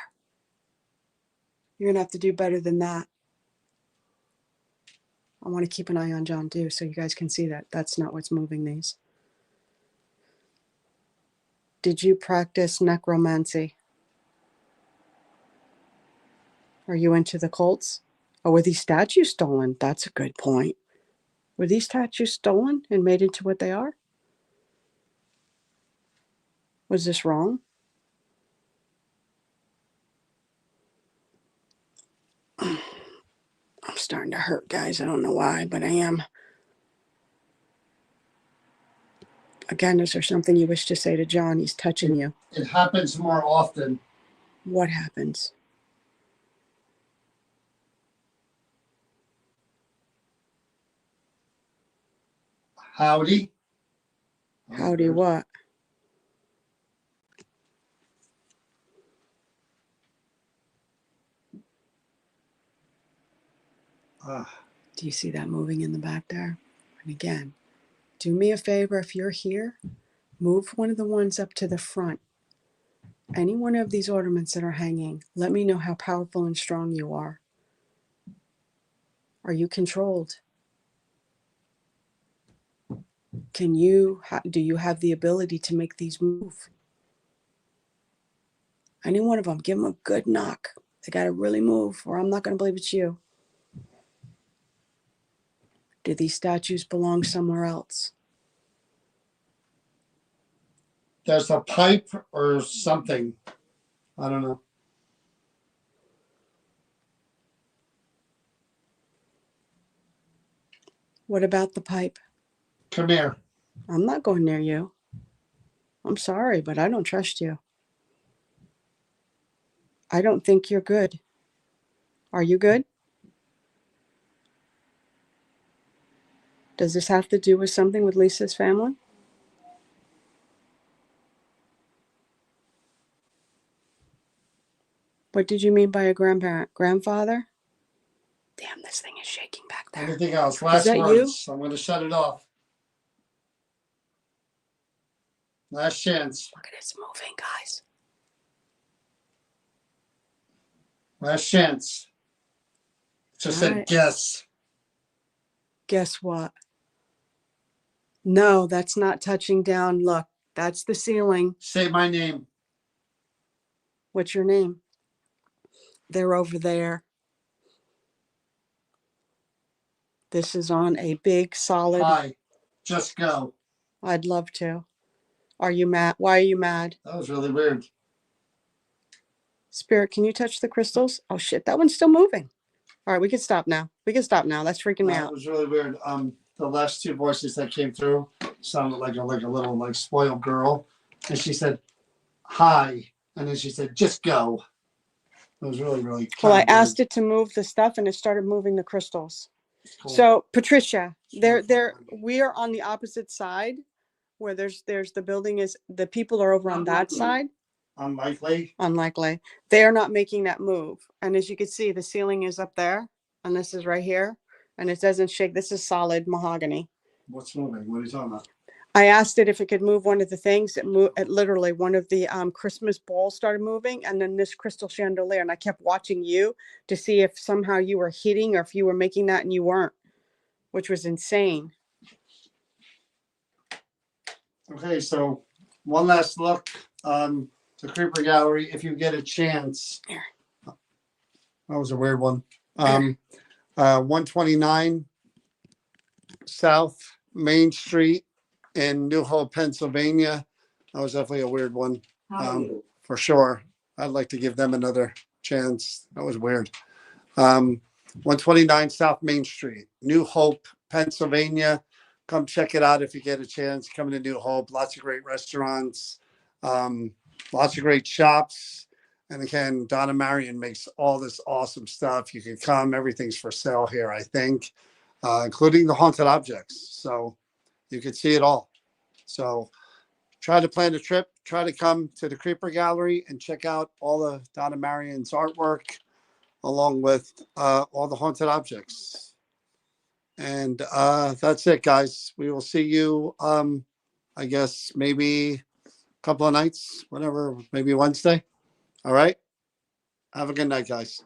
You're gonna have to do better than that. I want to keep an eye on John too, so you guys can see that that's not what's moving these. Did you practice necromancy? Are you into the cults? Oh, were these statues stolen? That's a good point. Were these statues stolen and made into what they are? Was this wrong? I'm starting to hurt, guys. I don't know why, but I am. Again, is there something you wish to say to John? He's touching you. It happens more often. What happens? Howdy. Howdy what? Do you see that moving in the back there? And again, do me a favor if you're here, move one of the ones up to the front. Any one of these ornaments that are hanging, let me know how powerful and strong you are. Are you controlled? Do you have the ability to make these move? Any one of them, give them a good knock. They got to really move or I'm not going to believe it's you. Do these statues belong somewhere else? There's a pipe or something. I don't know. What about the pipe? Come here. I'm not going near you. I'm sorry, but I don't trust you. I don't think you're good. Are you good? Does this have to do with something with Lisa's family? What did you mean by a grandparent? Grandfather? Damn, this thing is shaking back there. Anything else? Last that words. I'm going to shut it off. Last chance. Look at it, it's moving, guys. Last chance. Just said right. guess. Guess what? No, that's not touching down. Look, that's the ceiling. Say my name. What's your name? They're over there. This is on a big, solid. Hi. Just go. I'd love to. Are you mad? Why are you mad? That was really weird. Spirit, can you touch the crystals? Oh shit, that one's still moving. All right, we can stop now. We can stop now. That's freaking me That out. was really weird. The last two voices that came through sounded like a little like spoiled girl, and she said hi, and then she said just go. It was really Well, I kind of asked it to move the stuff and it started moving the crystals. cool. So Patricia, It's really we are on the opposite side where there's the building is, the people are over on that side. Unlikely. They are not making that move. And as you can see, the ceiling is up there and this is right here and it doesn't shake. This is solid mahogany. What's moving? What are you talking about? I asked it if it could move one of the things. It literally, one of the Christmas balls started moving, and then this crystal chandelier. And I kept watching you to see if somehow you were hitting or if you were making that, and you weren't, which was insane. Okay, so one last look. The Creeper Gallery, if you get a chance. That was a weird one. 129 South Main Street in New Hope, Pennsylvania. That was definitely a weird one, for sure. I'd like to give them another chance. That was weird. 129 South Main Street, New Hope, Pennsylvania. Come check it out if you get a chance. Come to New Hope. Lots of great restaurants, lots of great shops. And again, Donna Marion makes all this awesome stuff. You can come. Everything's for sale here, I think, including the haunted objects. So you can see it all. So try to plan a trip. Try to come to the Creeper Gallery and check out all of Donna Marion's artwork, along with all the haunted objects. And that's it, guys. We will see you, I guess, maybe a couple of nights, whatever, maybe Wednesday. All right. Have a good night, guys.